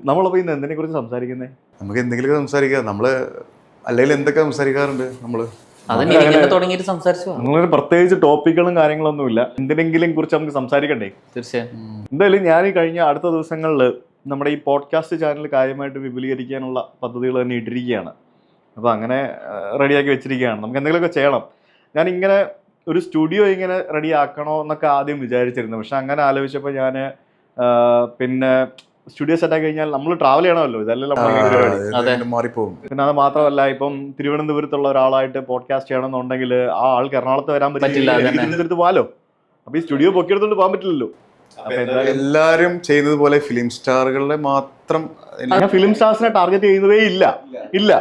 നമ്മളപ്പോൾ ഇന്ന് എന്തിനെ കുറിച്ച് സംസാരിക്കുന്നത്? നമുക്ക് എന്തെങ്കിലുമൊക്കെ സംസാരിക്കാം. നമ്മള് അല്ലെങ്കിൽ എന്തൊക്കെ സംസാരിക്കാറുണ്ട് നമ്മള്? നമ്മളൊരു പ്രത്യേകിച്ച് ടോപ്പിക്കുകളും കാര്യങ്ങളൊന്നും ഇല്ല. എന്തിനെങ്കിലും കുറിച്ച് നമുക്ക് സംസാരിക്കണ്ടേ? തീർച്ചയായും. എന്തായാലും ഞാൻ ഈ കഴിഞ്ഞ അടുത്ത ദിവസങ്ങളിൽ നമ്മുടെ ഈ പോഡ്കാസ്റ്റ് ചാനൽ കാര്യമായിട്ട് വിപുലീകരിക്കാനുള്ള പദ്ധതികൾ തന്നെ ഇട്ടിരിക്കുകയാണ്. അപ്പോൾ അങ്ങനെ റെഡിയാക്കി വെച്ചിരിക്കുകയാണ്. നമുക്ക് എന്തെങ്കിലുമൊക്കെ ചെയ്യണം. ഞാൻ ഇങ്ങനെ ഒരു സ്റ്റുഡിയോ ഇങ്ങനെ റെഡി ആക്കണോ എന്നൊക്കെ ആദ്യം വിചാരിച്ചിരുന്നു. പക്ഷെ അങ്ങനെ ആലോചിച്ചപ്പോൾ ഞാൻ പിന്നെ സ്റ്റുഡിയോ സെറ്റാക്കി കഴിഞ്ഞാൽ നമ്മൾ ട്രാവൽ ചെയ്യണമല്ലോ, ഇതല്ലല്ലോ നമ്മൾ മാറിപ്പോകും. പിന്നെ അത് മാത്രമല്ല, ഇപ്പം തിരുവനന്തപുരത്തുള്ള ഒരാളായിട്ട് പോഡ്കാസ്റ്റ് ചെയ്യണമെന്നുണ്ടെങ്കിൽ ആ ആൾക്ക് എറണാകുളത്ത് വരാൻ പറ്റില്ല, തിരുവനന്തപുരത്ത് പോകാലോ. അപ്പൊ ഈ സ്റ്റുഡിയോ പൊക്കിയെടുത്തോണ്ട് പോകാൻ പറ്റില്ലല്ലോ. എല്ലാരും ചെയ്യുന്നത് പോലെ ഫിലിം സ്റ്റാറുകളുടെ മാത്രം ഞാൻ ഫിലിം സ്റ്റാർസിനെ ടാർഗറ്റ് ചെയ്യുന്നതേ ഇല്ല.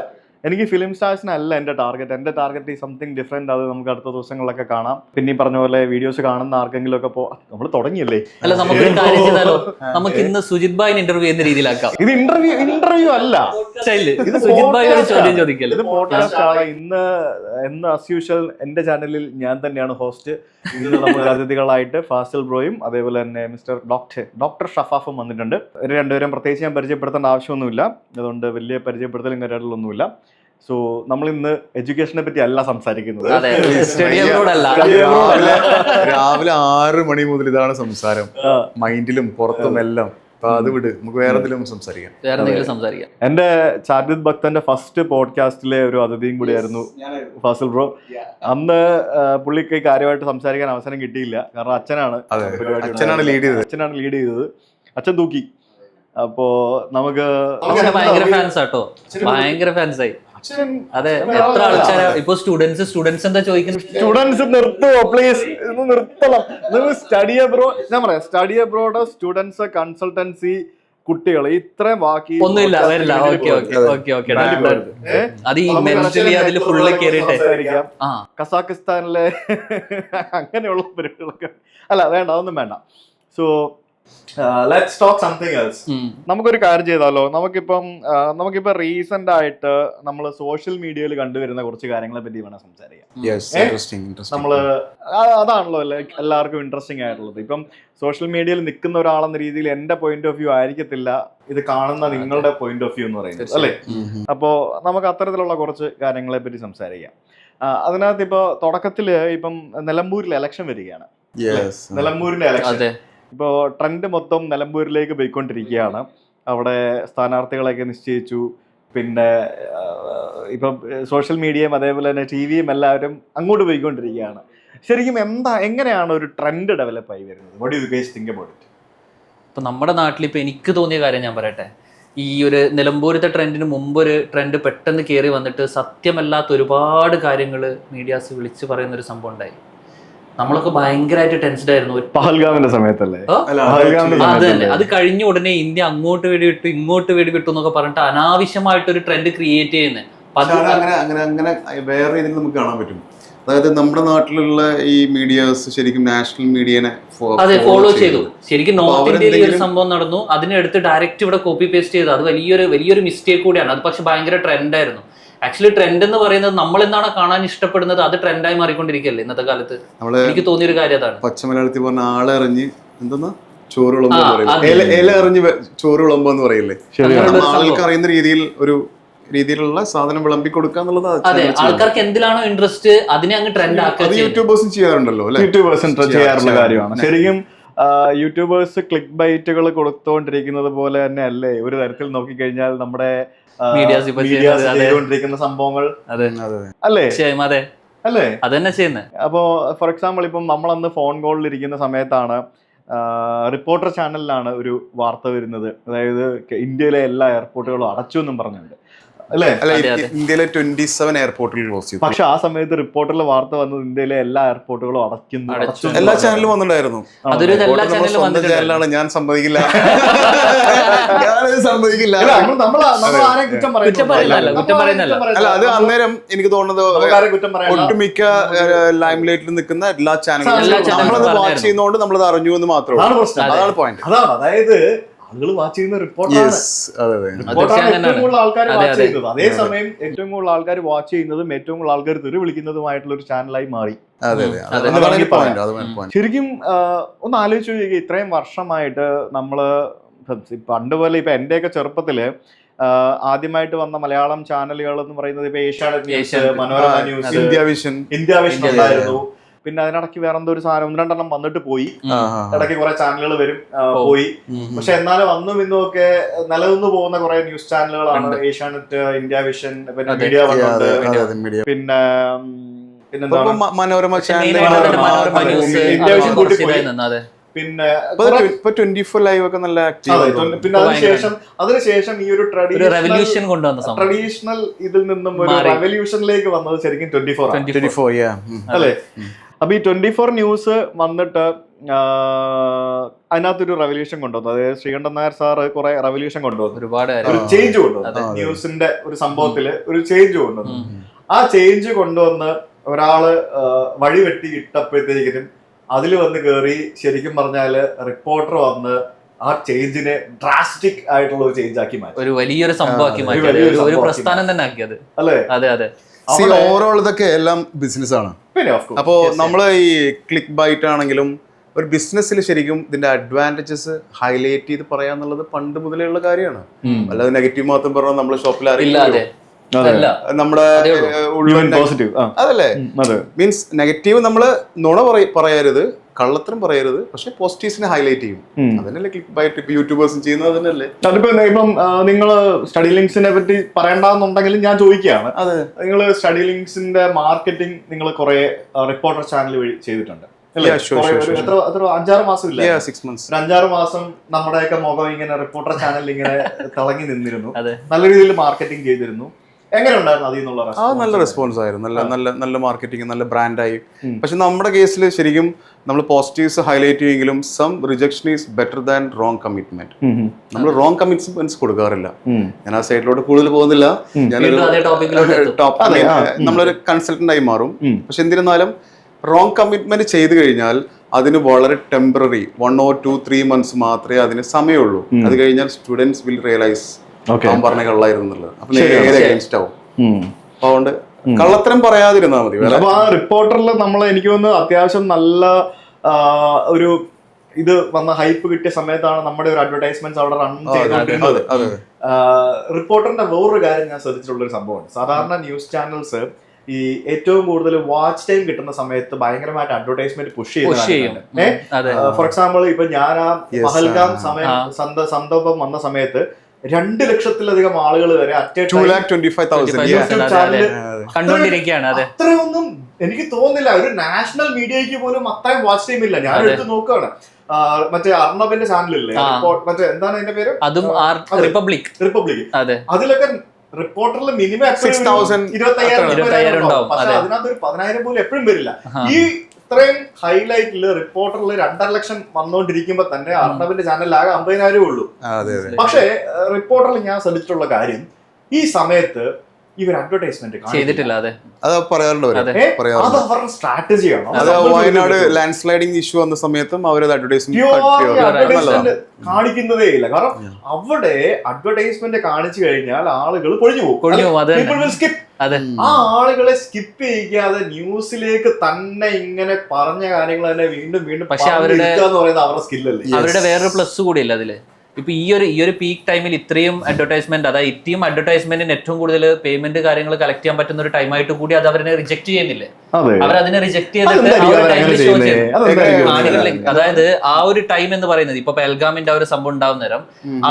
എനിക്ക് ഫിലിം സ്റ്റാർസിനല്ല എൻ്റെ ടാർഗറ്റ് ഈ സംതിങ് ഡിഫറെന്റ്. അത് നമുക്ക് അടുത്ത ദിവസങ്ങളിലൊക്കെ കാണാം. പിന്നെ ഈ പറഞ്ഞ പോലെ വീഡിയോസ് കാണുന്ന ആർക്കെങ്കിലും ഒക്കെ നമ്മൾ തുടങ്ങിയല്ലേ. അല്ല, നമുക്ക് ഒരു കാര്യം ചെയ്താലോ, നമുക്ക് ഇന്ന് സുജിത് ഭായിന് ഇന്റർവ്യൂ എന്ന രീതിയിലാക്കാം. ഇത് ഇന്റർവ്യൂ അല്ല, ഇത് സുജിത് ഭായിയോട് ചോദ്യം ചോദിക്കല്. ഇത് പോഡ്കാസ്റ്റ് ആണ്. ഇന്ന് ആസ് യൂഷ്വൽ എന്റെ ചാനലിൽ ഞാൻ തന്നെയാണ് ഹോസ്റ്റ്. ഇന്ന് നമ്മൾ അതിഥികളായിട്ട് ഫാസിൽ ബ്രോയും അതേപോലെ തന്നെ മിസ്റ്റർ ഡോക്ടർ ഷഫാഫും വന്നിട്ടുണ്ട്. ഇവർ രണ്ടുപേരും പ്രത്യേകിച്ച് ഞാൻ പരിചയപ്പെടുത്തേണ്ട ആവശ്യമൊന്നുമില്ല, അതുകൊണ്ട് വലിയ പരിചയപ്പെടുത്തലും കാര്യങ്ങളിലൊന്നുമില്ല. സോ നമ്മൾ ഇന്ന് എഡ്യൂക്കേഷനെ പറ്റി അല്ല സംസാരിക്കുന്നത്. രാവിലെ 6 മണി മുതൽ ഇതാണ് സംസാരം, മൈൻഡിലും പുറത്തും എല്ലാം. അപ്പൊ അത് വിട്, നമുക്ക് വേറെ എന്തെങ്കിലും സംസാരിക്കാം. എന്റെ ചാർജിത് ഭക്തന്റെ ഫസ്റ്റ് പോഡ്കാസ്റ്റിലെ ഒരു അതിഥിയും കൂടിയായിരുന്നു ഫാസിൽ ബ്രോ. അന്ന് പുള്ളിക്ക് കാര്യമായിട്ട് സംസാരിക്കാൻ അവസരം കിട്ടിയില്ല, കാരണം അച്ഛനാണ് ലീഡ് ചെയ്തത്. അച്ഛൻ തൂക്കി. അപ്പോ നമുക്ക് ഭയങ്കര ഫാൻസായി. അതെ, എത്ര ആൾക്കാരാ ഇപ്പൊ സ്റ്റുഡൻസ് എന്താ ചോദിക്കുന്നത്? സ്റ്റുഡൻസ് നിർത്തുവോ പ്ലീസ്, ഇത് നിർത്തണം. നിങ്ങൾ സ്റ്റഡി അബ്രോഡ് സ്റ്റുഡൻസ് കൺസൾട്ടൻസി കുട്ടികൾ ഇത്രയും ബാക്കി ഒന്നുമില്ല, വരില്ല. കസാഖിസ്ഥാനിലെ അങ്ങനെയുള്ള പരിപാടികളൊക്കെ അല്ല, വേണ്ട, അതൊന്നും വേണ്ട. So let's talk something else. നമുക്കൊരു കാര്യം ചെയ്താലോ? നമുക്കിപ്പോ റീസെന്റ് ആയിട്ട് നമ്മൾ സോഷ്യൽ മീഡിയയിൽ കണ്ടുവരുന്ന കുറച്ച് കാര്യങ്ങളെ പറ്റി വേണം സംസാരിക്കാം. നമ്മള് അതാണല്ലോ എല്ലാവർക്കും ഇൻട്രസ്റ്റിംഗ് ആയിട്ടുള്ളത്. ഇപ്പം സോഷ്യൽ മീഡിയയിൽ നിൽക്കുന്ന ഒരാളെന്ന രീതിയിൽ എന്റെ പോയിന്റ് ഓഫ് വ്യൂ ആയിരിക്കത്തില്ല ഇത് കാണുന്ന നിങ്ങളുടെ പോയിന്റ് ഓഫ് വ്യൂ എന്ന് പറയുന്നത്, അല്ലേ? അപ്പോ നമുക്ക് അത്തരത്തിലുള്ള കുറച്ച് കാര്യങ്ങളെ പറ്റി സംസാരിക്കാം. അതിനകത്ത് ഇപ്പൊ തുടക്കത്തില് ഇപ്പം നിലമ്പൂരിൽ ഇലക്ഷൻ വരികയാണ്. നിലമ്പൂരിന്റെ ഇലക്ഷൻ ഇപ്പോൾ ട്രെൻഡ് മൊത്തം നിലമ്പൂരിലേക്ക് പോയിക്കൊണ്ടിരിക്കുകയാണ്. അവിടെ സ്ഥാനാർത്ഥികളെയൊക്കെ നിശ്ചയിച്ചു. പിന്നെ ഇപ്പം സോഷ്യൽ മീഡിയയും അതേപോലെ തന്നെ TV-യും എല്ലാവരും അങ്ങോട്ട് പോയിക്കൊണ്ടിരിക്കുകയാണ്. ശരിക്കും എങ്ങനെയാണ് ഒരു ട്രെൻഡ് ഡെവലപ്പ് ആയി വരുന്നത്? What do you guys think about it? ഇപ്പം നമ്മുടെ നാട്ടിൽ ഇപ്പം എനിക്ക് തോന്നിയ കാര്യം ഞാൻ പറയട്ടെ. ഈ ഒരു നിലമ്പൂരത്തെ ട്രെൻഡിന് മുമ്പൊരു ട്രെൻഡ് പെട്ടെന്ന് കയറി വന്നിട്ട് സത്യമല്ലാത്ത ഒരുപാട് കാര്യങ്ങൾ മീഡിയാസ് വിളിച്ച് പറയുന്നൊരു സംഭവം ഉണ്ടായി. നമ്മളൊക്കെ ഭയങ്കരമായിട്ട് ടെൻസ്ഡ് ആയിരുന്നു. പഹൽഗാമിന്റെ സമയത്തല്ലേ? അത് കഴിഞ്ഞ ഉടനെ ഇന്ത്യ അങ്ങോട്ട് വെടിവിട്ടു ഇങ്ങോട്ട് വെടിവിട്ടു എന്നൊക്കെ പറഞ്ഞിട്ട് അനാവശ്യമായിട്ടൊരു ട്രെൻഡ് ക്രിയേറ്റ് ചെയ്യുന്നത് അങ്ങനെ വേറെ രീതിയിൽ നമുക്ക് കാണാൻ പറ്റും. അതായത് നമ്മുടെ നാട്ടിലുള്ള ഈ മീഡിയാസ് ശരിക്കും നാഷണൽ മീഡിയനെ ഫോളോ ചെയ്തു. ശരിക്കും നോർത്ത് ഇന്ത്യയിൽ ഒരു സംഭവം നടന്നു, അതിനെടുത്ത് ഡയറക്റ്റ് ഇവിടെ കോപ്പി പേസ്റ്റ് ചെയ്തു. അത് വലിയൊരു മിസ്റ്റേക്ക് കൂടിയാണ്. അത് പക്ഷെ ഭയങ്കര ട്രെൻഡായിരുന്നു. ആക്ച്വലി ട്രെൻഡ് എന്ന് പറയുന്നത് നമ്മൾ എന്താണ് കാണാൻ ഇഷ്ടപ്പെടുന്നത് അത് ട്രെൻഡായി മാറിക്കൊണ്ടിരിക്കുകയല്ലേ ഇന്നത്തെ കാലത്ത്. എനിക്ക് തോന്നിയൊരു കാര്യം അതാണ്. പച്ചമലയാളത്തിൽ പറഞ്ഞ ആളെറിഞ്ഞ് എന്തെന്നാ ചോറ് വിളമ്പോ ഇല എറിഞ്ഞ് ചോറ് വിളമ്പോ എന്ന് പറയില്ലേ? ആൾക്ക് അറിയുന്ന രീതിയിലുള്ള സാധനം വിളമ്പി കൊടുക്കുക എന്നുള്ളത്. അതെ, ആൾക്കാർക്ക് എന്തിലാണോ ഇൻട്രസ്റ്റ് അതിനെ അങ്ങ് ട്രെൻഡ് ആക്കുക. യൂട്യൂബേഴ്സും ചെയ്യാറുണ്ടല്ലോ, ചെയ്യാറുള്ള കാര്യമാണ്. ശരിക്കും യൂട്യൂബേഴ്സ് ക്ലിക്ക് ബൈറ്റുകൾ കൊടുത്തോണ്ടിരിക്കുന്നത് പോലെ തന്നെ അല്ലേ ഒരു തരത്തിൽ നോക്കിക്കഴിഞ്ഞാൽ നമ്മുടെ ചെയ്തുകൊണ്ടിരിക്കുന്ന സംഭവങ്ങൾ, അല്ലേ? അല്ലേ? അതന്നെ ചെയ്യുന്നത്. അപ്പോ ഫോർ എക്സാമ്പിൾ ഇപ്പം നമ്മളന്ന് ഫോൺ കോളിൽ ഇരിക്കുന്ന സമയത്താണ് റിപ്പോർട്ടർ ചാനലിലാണ് ഒരു വാർത്ത വരുന്നത്. അതായത് ഇന്ത്യയിലെ എല്ലാ എയർപോർട്ടുകളും അടച്ചു എന്നും പറഞ്ഞിട്ടുണ്ട്, അല്ലേ? ഇന്ത്യയിലെ 27 എയർപോർട്ടുകൾ ക്ലോസ് ചെയ്തു. പക്ഷെ ആ സമയത്ത് റിപ്പോർട്ടറിൽ വാർത്ത വന്നത് ഇന്ത്യയിലെ എല്ലാ എയർപോർട്ടുകളും അടയ്ക്കുന്നു. എല്ലാ ചാനലും വന്നിട്ടുണ്ടായിരുന്നു. ചാനലാണ്, ഞാൻ സമ്മതിക്കില്ല. അല്ല, അത് അന്നേരം എനിക്ക് തോന്നുന്നത് ഒട്ടുമിക്ക ലൈം ലൈറ്റിൽ നിൽക്കുന്ന എല്ലാ ചാനലും നമ്മളത് വാച്ച് ചെയ്യുന്നതുകൊണ്ട് നമ്മളത് അറിഞ്ഞു എന്ന് മാത്രമേ ഉള്ളൂ. അതാണ് പോയിന്റ്. അതായത് ആളുകൾ വാച്ച് ചെയ്യുന്ന റിപ്പോർട്ടാണ് ഏറ്റവും കൂടുതൽ ആൾക്കാർ വാച്ച് ചെയ്യുന്നത്. അതേസമയം ഏറ്റവും കൂടുതൽ ആൾക്കാർ വാച്ച് ചെയ്യുന്നതും ഏറ്റവും കൂടുതൽ ആൾക്കാർ തെറി വിളിക്കുന്നതുമായിട്ടുള്ള ഒരു ചാനലായി മാറി. ശരിക്കും ഒന്ന് ആലോചിച്ച് നോക്കിയാൽ ഇത്രയും വർഷമായിട്ട് നമ്മള് പണ്ട് പോലെ ഇപ്പൊ എന്റെയൊക്കെ ചെറുപ്പത്തില് ആദ്യമായിട്ട് വന്ന മലയാളം ചാനലുകൾ എന്ന് പറയുന്നത് ഇപ്പൊ Asianet news, Manorama news, India vision ഉണ്ടായിരുന്നു. പിന്നെ അതിനിടയ്ക്ക് വേറെ എന്തോ ഒരു സാധനം 1-2 വന്നിട്ട് പോയി. ഇടയ്ക്ക് കുറെ ചാനലുകൾ വരും പോയി. പക്ഷെ എന്നാലും അന്നും ഇന്നും ഒക്കെ നിലനിന്ന് പോകുന്ന കുറെ ന്യൂസ് ചാനലുകളാണ് ഏഷ്യാനെറ്റ്, ഇന്ത്യ വിഷൻ, പിന്നെ മീഡിയ വൺ ഉണ്ട്, പിന്നെ പിന്നെന്താണ് മനോരമ ഇന്ത്യ വിഷൻ കൂട്ടിപ്പോയി. പിന്നെ 24 ലൈവ് ഒക്കെ നല്ല ആക്റ്റീവ്. പിന്നെ അതിനുശേഷം ഈ ഒരു ട്രഡീഷണൽ ഇതിൽ നിന്നും ഒരു റെവല്യൂഷനിലേക്ക് വന്നത് ശരിക്കും 24 അല്ലേ? അപ്പൊ ഈ 24 ന്യൂസ് വന്നിട്ട് അതിനകത്തൊരു റെവല്യൂഷൻ കൊണ്ടുവന്നു. അതായത് ശ്രീകണ്ഠൻ നായർ സാറ് കുറെ റെവല്യൂഷൻ കൊണ്ടുവന്നു, ഒരു ചേഞ്ച് കൊണ്ടുവന്നു. ന്യൂസിന്റെ ഒരു സംഭവത്തില് ഒരു ചേഞ്ച് കൊണ്ടുവന്നു. ആ ചേഞ്ച് കൊണ്ടുവന്ന് ഒരാള് വഴിവെട്ടി ഇട്ടപ്പോഴത്തേക്കിനും അതിൽ വന്ന് കയറി ശരിക്കും പറഞ്ഞാല് റിപ്പോർട്ടർ വന്ന് ആ ചേഞ്ചിനെ ഡ്രാസ്റ്റിക് ആയിട്ടുള്ള ഒരു ചേഞ്ച് ആക്കി മാറ്റി, ഒരു വലിയൊരു സംഭവമാക്കി മാറ്റി, ഒരു പ്രസ്ഥാനം തന്നെ ആക്കിയത് അല്ലേ? അതെ അതെ. ഓവറോൾ ഇതൊക്കെ എല്ലാം ബിസിനസ് ആണ്. അപ്പോ നമ്മള് ഈ ക്ലിക്ക് ബൈറ്റ് ആണെങ്കിലും ഒരു ബിസിനസ്സിൽ ശരിക്കും ഇതിന്റെ അഡ്വാൻറ്റേജസ് ഹൈലൈറ്റ് ചെയ്ത് പറയാന്നുള്ളത് പണ്ട് മുതലുള്ള കാര്യമാണ്. അല്ലാതെ നെഗറ്റീവ് മാത്രം പറഞ്ഞാൽ നമ്മള് ഷോപ്പിൽ അറിയില്ല. നമ്മുടെ അതല്ലേ മീൻസ് നെഗറ്റീവ് നമ്മള് നുണ പറയരുത്, കള്ളത്തരം പറയരുത്, പക്ഷെ പോസിറ്റീവ്സിനെ ഹൈലൈറ്റ് ചെയ്യും. അതന്നല്ലേ ക്ലിക്ക് ബൈറ്റ് യൂട്യൂബേഴ്സും ചെയ്യുന്നത്. അതന്നല്ലേ അതിപ്പോ ഇപ്പം നിങ്ങൾ സ്റ്റഡി ലിങ്ക്സിനെ പറ്റി പറയണ്ടെന്നുണ്ടെങ്കിലും ഞാൻ ചോദിക്കുകയാണ്. നിങ്ങൾ സ്റ്റഡി ലിങ്ക്സിന്റെ മാർക്കറ്റിംഗ് നിങ്ങൾ കുറെ റിപ്പോർട്ടർ ചാനൽ വഴി ചെയ്തിട്ടുണ്ട്. 5-6 മാസം ഇല്ല, 6 months, 5-6 മാസം നമ്മുടെയൊക്കെ മുഖം ഇങ്ങനെ റിപ്പോർട്ടർ ചാനലിൽ ഇങ്ങനെ തിളങ്ങി നിന്നിരുന്നു, നല്ല രീതിയിൽ മാർക്കറ്റിംഗ് ചെയ്തിരുന്നു. എങ്ങനെ ഉണ്ടായിരുന്നു അതിൽ നിന്നുള്ള? നല്ല റെസ്പോൺസ് ആയിരുന്നു, നല്ല മാർക്കറ്റിംഗ്, നല്ല ബ്രാൻഡായി. പക്ഷെ നമ്മുടെ കേസിൽ ശരിക്കും നമ്മൾ പോസിറ്റീവ്സ് ഹൈലൈറ്റ് ചെയ്യുമെങ്കിലും some rejection is better than wrong commitment. നമ്മൾ റോങ് കമ്മിറ്റ്മെന്റ്സ് കൊടുക്കാറില്ല. ഞാൻ ആ സൈഡിലോട്ട് കൂടുതൽ പോകുന്നില്ല, നമ്മളൊരു കൺസൾട്ടന്റ് ആയി മാറും. പക്ഷെ എന്തിരുന്നാലും റോങ് കമ്മിറ്റ്മെന്റ് ചെയ്തു കഴിഞ്ഞാൽ അതിന് വളരെ ടെമ്പററി 1 or 2-3 months മാത്രമേ അതിന് സമയമുള്ളൂ. അത് കഴിഞ്ഞാൽ സ്റ്റുഡൻസ് വിൽ റിയലൈസ് അവൻ പറഞ്ഞ കള്ളായിരുന്നു എന്നുള്ളത്. അപ്പൊ നേരെ അഗൈൻസ്റ്റ് ആവും. അതുകൊണ്ട് കള്ളത്തരം പറയാതിരുന്നാ മതി. അപ്പൊ ആ റിപ്പോർട്ടറിൽ നമ്മൾ എനിക്ക് തോന്നുന്നു അത്യാവശ്യം നല്ല ഒരു ഇത് വന്ന ഹൈപ്പ് കിട്ടിയ സമയത്താണ് നമ്മുടെ ഒരു അഡ്വർടൈസ്മെന്റ് അവിടെ റൺ ചെയ്തോണ്ടിരുന്നത്. റിപ്പോർട്ടറിന്റെ വേറൊരു കാര്യം ഞാൻ ശ്രദ്ധിച്ചിട്ടുള്ള ഒരു സംഭവമാണ്. സാധാരണ ന്യൂസ് ചാനൽസ് ഈ ഏറ്റവും കൂടുതൽ വാച്ച് ടൈം കിട്ടുന്ന സമയത്ത് ഭയങ്കരമായിട്ട് അഡ്വർടൈസ്മെന്റ് പുഷ് ചെയ്യുന്നുണ്ട്. ഫോർ എക്സാമ്പിൾ ഇപ്പൊ ഞാൻ ആ പഹൽഗാം സംഭവം വന്ന സമയത്ത് 2 ലക്ഷത്തിലധികം ആളുകൾ വരെ അത്രയൊന്നും എനിക്ക് തോന്നുന്നില്ല. ഒരു നാഷണൽ മീഡിയക്ക് പോലും അത്രയും വാച്ച് ടൈം ഇല്ല. ഞാൻ എടുത്ത് നോക്കുകയാണ്, മറ്റേ അർണബിന്റെ ചാനലില്ലേ, മറ്റേ എന്താണ് അതിന്റെ പേര്, റിപ്പബ്ലിക്. അതിലൊക്കെ റിപ്പോർട്ടറിൽ മിനിമം 25,000 ഉണ്ടാവും. പക്ഷെ അതിനകത്ത് ഒരു 10,000 പോലും എപ്പോഴും വരില്ല. ഈ ഇത്രയും ഹൈലൈറ്റില് റിപ്പോർട്ടറിൽ 2.5 ലക്ഷം വന്നുകൊണ്ടിരിക്കുമ്പോ തന്നെ അർണബിന്റെ ചാനലിലാകെ 50,000 ഉള്ളൂ. പക്ഷേ റിപ്പോർട്ടറിൽ ഞാൻ ശ്രദ്ധിച്ചിട്ടുള്ള കാര്യം, ഈ സമയത്ത് ഇവർ അഡ്വർടൈസ്മെന്റ് ചെയ്തിട്ടില്ല. അത് പറയാറുണ്ട്. സ്ട്രാറ്റജിയാണോ? വയനാട് ലാൻഡ് സ്ലൈഡിംഗ് ഇഷ്യൂ വന്ന സമയത്തും അവരത് അഡ്വർടൈസ്മെന്റ് കാണിക്കുന്നതേ ഇല്ല. കാരണം അവിടെ അഡ്വർടൈസ്മെന്റ് കാണിച്ചു കഴിഞ്ഞാൽ ആളുകൾ കൊഴിഞ്ഞു പോകും. ആ ആളുകളെ സ്കിപ്പ് ചെയ്യിക്കാതെ ന്യൂസിലേക്ക് തന്നെ ഇങ്ങനെ പറഞ്ഞ കാര്യങ്ങൾ തന്നെ വീണ്ടും വീണ്ടും പക്ഷെ അവരുടെ സ്കില്ലല്ലേ. അവരുടെ വേറൊരു പ്ലസ് കൂടിയല്ല അതില്. ഇപ്പൊ ഈ ഒരു പീക്ക് ടൈമിൽ ഇത്രയും അഡ്വർടൈസ്മെന്റ്, അതായത് ഇത്രയും അഡ്വർടൈസ്മെന്റിന് ഏറ്റവും കൂടുതൽ പേയ്മെന്റ് കാര്യങ്ങൾ കളക്ട് ചെയ്യാൻ പറ്റുന്ന ഒരു ടൈമായിട്ട് കൂടി അത് അവരെ റിജക്ട് ചെയ്യുന്നില്ലേ? അവരതിനെ റിജക്ട് ചെയ്തിട്ട് ആ ഒരു ടൈമിൽ ഷോ ചെയ്യും. അതായത് ആ ഒരു ടൈം എന്ന് പറയുന്നത് ഇപ്പൊ പെൽഗാമിന്റെ ആ ഒരു സംഭവം ഉണ്ടാവുന്ന നേരം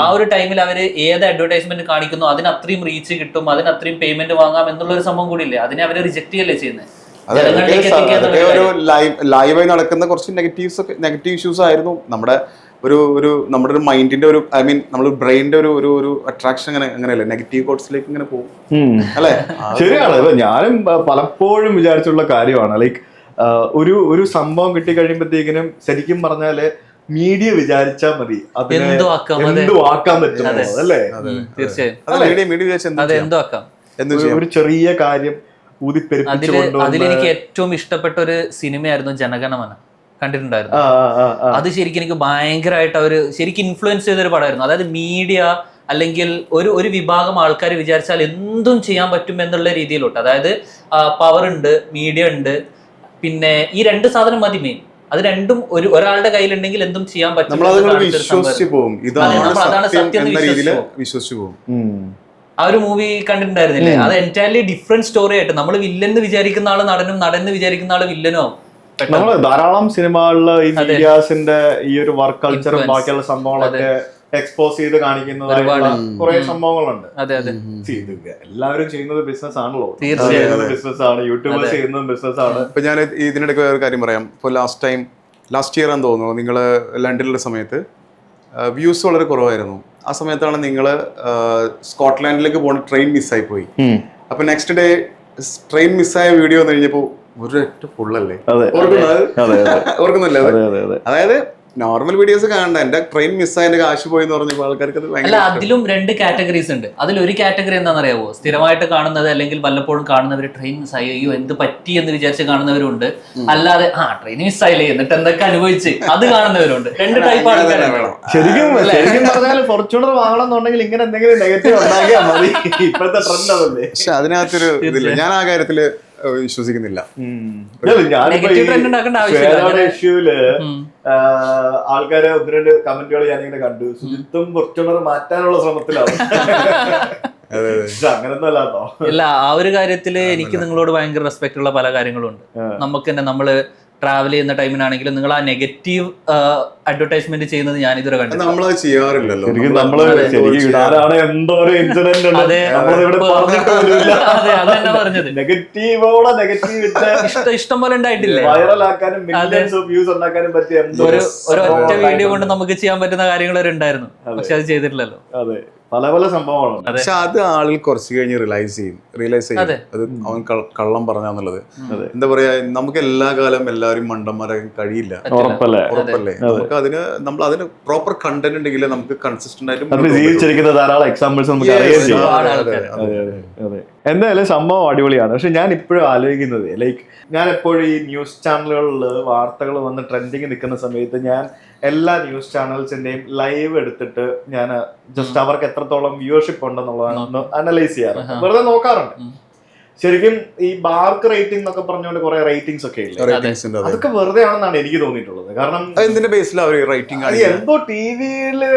ആ ഒരു ടൈമിൽ അവര് ഏത് അഡ്വർടൈസ്മെന്റ് കാണിക്കുന്നു അതിന് അത്രയും റീച്ച് കിട്ടും, അതിന് അത്രയും പേയ്മെന്റ് വാങ്ങാം എന്നുള്ള ഒരു സംഭവം കൂടി ഇല്ലേ? അതിനെ അവര് റിജക്ട് ചെയ്യല്ലേ ചെയ്യുന്നത്. ലൈവായി നടക്കുന്ന കുറച്ച് നെഗറ്റീവ് ഇഷ്യൂസ് ആയിരുന്നു. നമ്മുടെ ഒരു മൈൻഡിന്റെ ഒരു ഐ മീൻ നമ്മുടെ ബ്രെയിനിന്റെ ഒരു അട്രാക്ഷൻ അങ്ങനെയല്ലേ നെഗറ്റീവ് കോട്സിലേക്ക് ഇങ്ങനെ പോകും അല്ലേ? ശരിയാണ്. ഇപ്പൊ ഞാനും പലപ്പോഴും വിചാരിച്ചുള്ള കാര്യമാണ്, ലൈക്ക് ഒരു സംഭവം കിട്ടി കഴിയുമ്പോഴത്തേക്കിനും ശരിക്കും പറഞ്ഞാല് മീഡിയ വിചാരിച്ചാൽ മതി എന്തും ആക്കാൻ പറ്റും അല്ലേ? തീർച്ചയായും. ഒരു ചെറിയ കാര്യം അതിലെനിക്ക് ഏറ്റവും ഇഷ്ടപ്പെട്ട ഒരു സിനിമയായിരുന്നു ജനഗണമന. കണ്ടിട്ടുണ്ടായിരുന്നു. അത് ശരിക്കും എനിക്ക് ഭയങ്കരമായിട്ട് അവര് ശരിക്കും ഇൻഫ്ലുവൻസ് ചെയ്തൊരു പടമായിരുന്നു. അതായത് മീഡിയ അല്ലെങ്കിൽ ഒരു വിഭാഗം ആൾക്കാർ വിചാരിച്ചാൽ എന്തും ചെയ്യാൻ പറ്റും എന്നുള്ള രീതിയിലോട്ട്. അതായത് പവർ ഉണ്ട്, മീഡിയ ഉണ്ട്, പിന്നെ ഈ 2 സാധനം മതി മെയിൻ. അത് രണ്ടും ഒരാളുടെ കയ്യിലുണ്ടെങ്കിൽ എന്തും ചെയ്യാൻ പറ്റും. നമ്മളത് വിശ്വസിച്ച് പോകും, അതാണ് സത്യം എന്ന രീതിയിൽ വിശ്വസിച്ച് പോകും. ആ ഒരു മൂവി കണ്ടിട്ടുണ്ടായിരുന്നില്ലേ? അത് എൻറ്റയർലി ഡിഫറെന്റ് സ്റ്റോറി ആയിട്ട് നമ്മൾ വില്ലൻ വിചാരിക്കുന്ന ആള് നടനും, നടൻ വിചാരിക്കുന്ന ആള് വില്ലനോ. നമ്മള് ധാരാളം സിനിമകളില് ഈ മീഡിയാസിന്റെ ഈ ഒരു വർക്ക് കൾച്ചറും ബാക്കിയുള്ള സംഭവങ്ങളൊക്കെ എക്സ്പോസ് ചെയ്ത് കാണിക്കുന്നതായിട്ടുള്ള കുറെ സംഭവങ്ങളുണ്ട്. അതെ അതെ, എല്ലാവരും ചെയ്യുന്നത് ബിസിനസ് ആണല്ലോ, തീർച്ചയായും ബിസിനസ് ആണ്, യൂട്യൂബേഴ്സ് ചെയ്യുന്നത് ബിസിനസ് ആണ്. ഇപ്പൊ ഞാൻ ഇതിനിടയ്ക്ക് ഒരു കാര്യം പറയാം. ഇപ്പോൾ ലാസ്റ്റ് ഇയർ ആണെന്ന് തോന്നുന്നു, നിങ്ങൾ ലണ്ടനിലുള്ള സമയത്ത് വ്യൂസ് വളരെ കുറവായിരുന്നു. ആ സമയത്താണ് നിങ്ങൾ സ്കോട്ട്ലാൻഡിലേക്ക് പോകുന്ന ട്രെയിൻ മിസ്സായി പോയി. അപ്പൊ നെക്സ്റ്റ് ഡേ ട്രെയിൻ മിസ്സായ വീഡിയോ വന്നു കഴിഞ്ഞപ്പോ ഒരൊറ്റ ഫുള്ളല്ലേ, ഓർക്കുന്നില്ല? അതായത് നോർമൽ വീഡിയോസ് കാണണ്ട, എന്റെ ട്രെയിൻ മിസ്സായതിന്റെ കാശ് പോയി എന്ന് പറഞ്ഞപ്പോൾ ആൾക്കാർക്ക് അല്ല, അതിലും 2 കാറ്റഗറീസ് ഉണ്ട്. അതിലൊരു കാറ്റഗറി എന്താണെന്നറിയാവോ? സ്ഥിരമായിട്ട് കാണുന്നത് അല്ലെങ്കിൽ വല്ലപ്പോഴും കാണുന്നവർ ട്രെയിൻ മിസ്സായി, അയ്യോ എന്ത് പറ്റി എന്ന് വിചാരിച്ച് കാണുന്നവരുണ്ട്. അല്ലാതെ ട്രെയിൻ മിസ്സായില്ലേ എന്നിട്ട് എന്തൊക്കെ അനുഭവിച്ച് അത് കാണുന്നവരുണ്ട്. 2 ടൈപ്പ് ആൾക്കാരാണ്. ശരിക്കും പറഞ്ഞാൽ ഫോർച്യൂണർ വാങ്ങണമെന്നുണ്ടെങ്കിൽ ഇങ്ങനെ എന്തെങ്കിലും നെഗറ്റീവ് ഉണ്ടാക്കിയാൽ മതി. ഇപ്പോഴത്തെ ട്രെൻഡ് അതല്ലേ. പക്ഷെ അതിനകത്തൊരു ഇതില്ല, ഞാൻ ആ കാര്യത്തില് വിശ്വസിക്കുന്നില്ല. ഇഷ്യൂല് ആൾക്കാരെ 1-2 കമന്റുകൾ ഞാനിങ്ങനെ കണ്ടു. ശുചിത്വം ഫോർച്യൂണർ മാറ്റാനുള്ള ശ്രമത്തിലാണ്. അങ്ങനൊന്നും അല്ലാത്തോ. ഇല്ല, ആ ഒരു കാര്യത്തില് എനിക്ക് നിങ്ങളോട് ഭയങ്കര റെസ്പെക്ട് ഉള്ള പല കാര്യങ്ങളും ഉണ്ട്. നമുക്ക് തന്നെ നമ്മള് ട്രാവൽ ചെയ്യുന്ന ടൈമിനാണെങ്കിലും നിങ്ങൾ ആ നെഗറ്റീവ് അഡ്വർടൈസ്മെന്റ് ചെയ്യുന്നത് ഞാൻ ഇതുവരെ കണ്ടു. നമ്മളത് ചെയ്യാറില്ലല്ലോ. ഇഷ്ടം പോലെ ഉണ്ടായിട്ടില്ലേ? ഒരൊറ്റ വീഡിയോ കൊണ്ട് നമുക്ക് ചെയ്യാൻ പറ്റുന്ന കാര്യങ്ങൾ ഉണ്ടായിരുന്നു, പക്ഷെ അത് ചെയ്തിട്ടില്ലല്ലോ. പല പല സംഭവങ്ങളുണ്ട്. പക്ഷെ അത് ആളുകൾ കുറച്ച് കഴിഞ്ഞ് റിയലൈസ് ചെയ്യും അത് അവൻ കള്ളം പറഞ്ഞാന്നുള്ളത്. എന്താ പറയാ, നമുക്ക് എല്ലാ കാലം എല്ലാവരും മണ്ടന്മാരാകാൻ കഴിയില്ല, ഉറപ്പല്ലേ? നമുക്ക് അതിന് പ്രോപ്പർ കണ്ടന്റ് ഉണ്ടെങ്കിൽ നമുക്ക് കൺസിസ്റ്റന്റ് ആയിട്ട് ജീവിച്ചിരിക്കുന്ന ധാരാളം എക്സാമ്പിൾസ് നമുക്ക് എന്തായാലും സംഭവം അടിപൊളിയാണ്. പക്ഷെ ഞാൻ ഇപ്പോഴും ആലോചിക്കുന്നത്, ലൈക്ക് ഞാൻ എപ്പോഴും ഈ ന്യൂസ് ചാനലുകളിൽ വാർത്തകൾ വന്ന് ട്രെൻഡിങ് നിൽക്കുന്ന സമയത്ത് ഞാൻ എല്ലാ ന്യൂസ് ചാനൽസിന്റെയും ലൈവ് എടുത്തിട്ട് ഞാൻ ജസ്റ്റ് അവർക്ക് എത്രത്തോളം വ്യൂവർഷിപ്പ് ഉണ്ടെന്നുള്ളതാണ് അനലൈസ് ചെയ്യാറ്, വെറുതെ നോക്കാറുണ്ട്. ശരിക്കും ഈ ബാർക്ക് റേറ്റിംഗ് എന്നൊക്കെ പറഞ്ഞുകൊണ്ട് കുറെ റേറ്റിംഗ്സ് ഒക്കെ ഇല്ലേ, അതൊക്കെ വെറുതെ ആണെന്നാണ് എനിക്ക് തോന്നിയിട്ടുള്ളത്. കാരണം എന്തിന്റെ ബേസിൽ എന്തോ ടിവിയില്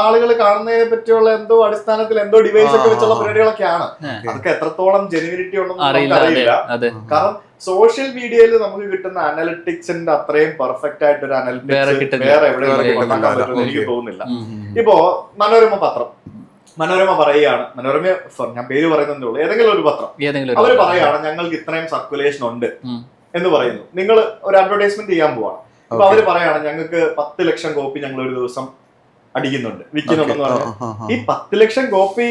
ആളുകൾ കാണുന്നതിനെ പറ്റിയുള്ള എന്തോ അടിസ്ഥാനത്തിൽ എന്തോ ഡിവൈസ് ഒക്കെ വെച്ചുള്ള പരിപാടികളൊക്കെയാണ്. അതൊക്കെ എത്രത്തോളം ജെനുവിനിറ്റി ഉണ്ടെന്ന് അറിയില്ല. കാരണം സോഷ്യൽ മീഡിയയിൽ നമുക്ക് കിട്ടുന്ന അനലിറ്റിക്സിന്റെ അത്രയും പെർഫെക്റ്റ് ആയിട്ട് ഒരു അനലിറ്റിക്സ് വേറെ എവിടെയും ഉണ്ടാക്കാൻ പറ്റുമെന്ന് എനിക്ക് തോന്നുന്നില്ല. ഇപ്പോ മനോരമ പറയുകയാണ്, മനോരമ ഞാൻ പേര് പറയുന്നതേ ഉള്ളൂ, ഏതെങ്കിലും ഒരു പത്രം അവര് പറയുകയാണ് ഞങ്ങൾക്ക് ഇത്രയും സർക്കുലേഷൻ ഉണ്ട് എന്ന് പറയുന്നു. നിങ്ങൾ ഒരു അഡ്വർടൈസ്മെന്റ് ചെയ്യാൻ പോവാണ്, അപ്പൊ അവര് പറയാണ് ഞങ്ങൾക്ക് 10 ലക്ഷം കോപ്പി ഞങ്ങൾ ഒരു ദിവസം അടിക്കുന്നുണ്ട്, വിൽക്കുന്നുണ്ടെന്ന് പറഞ്ഞു. ഈ 10 ലക്ഷം കോപ്പി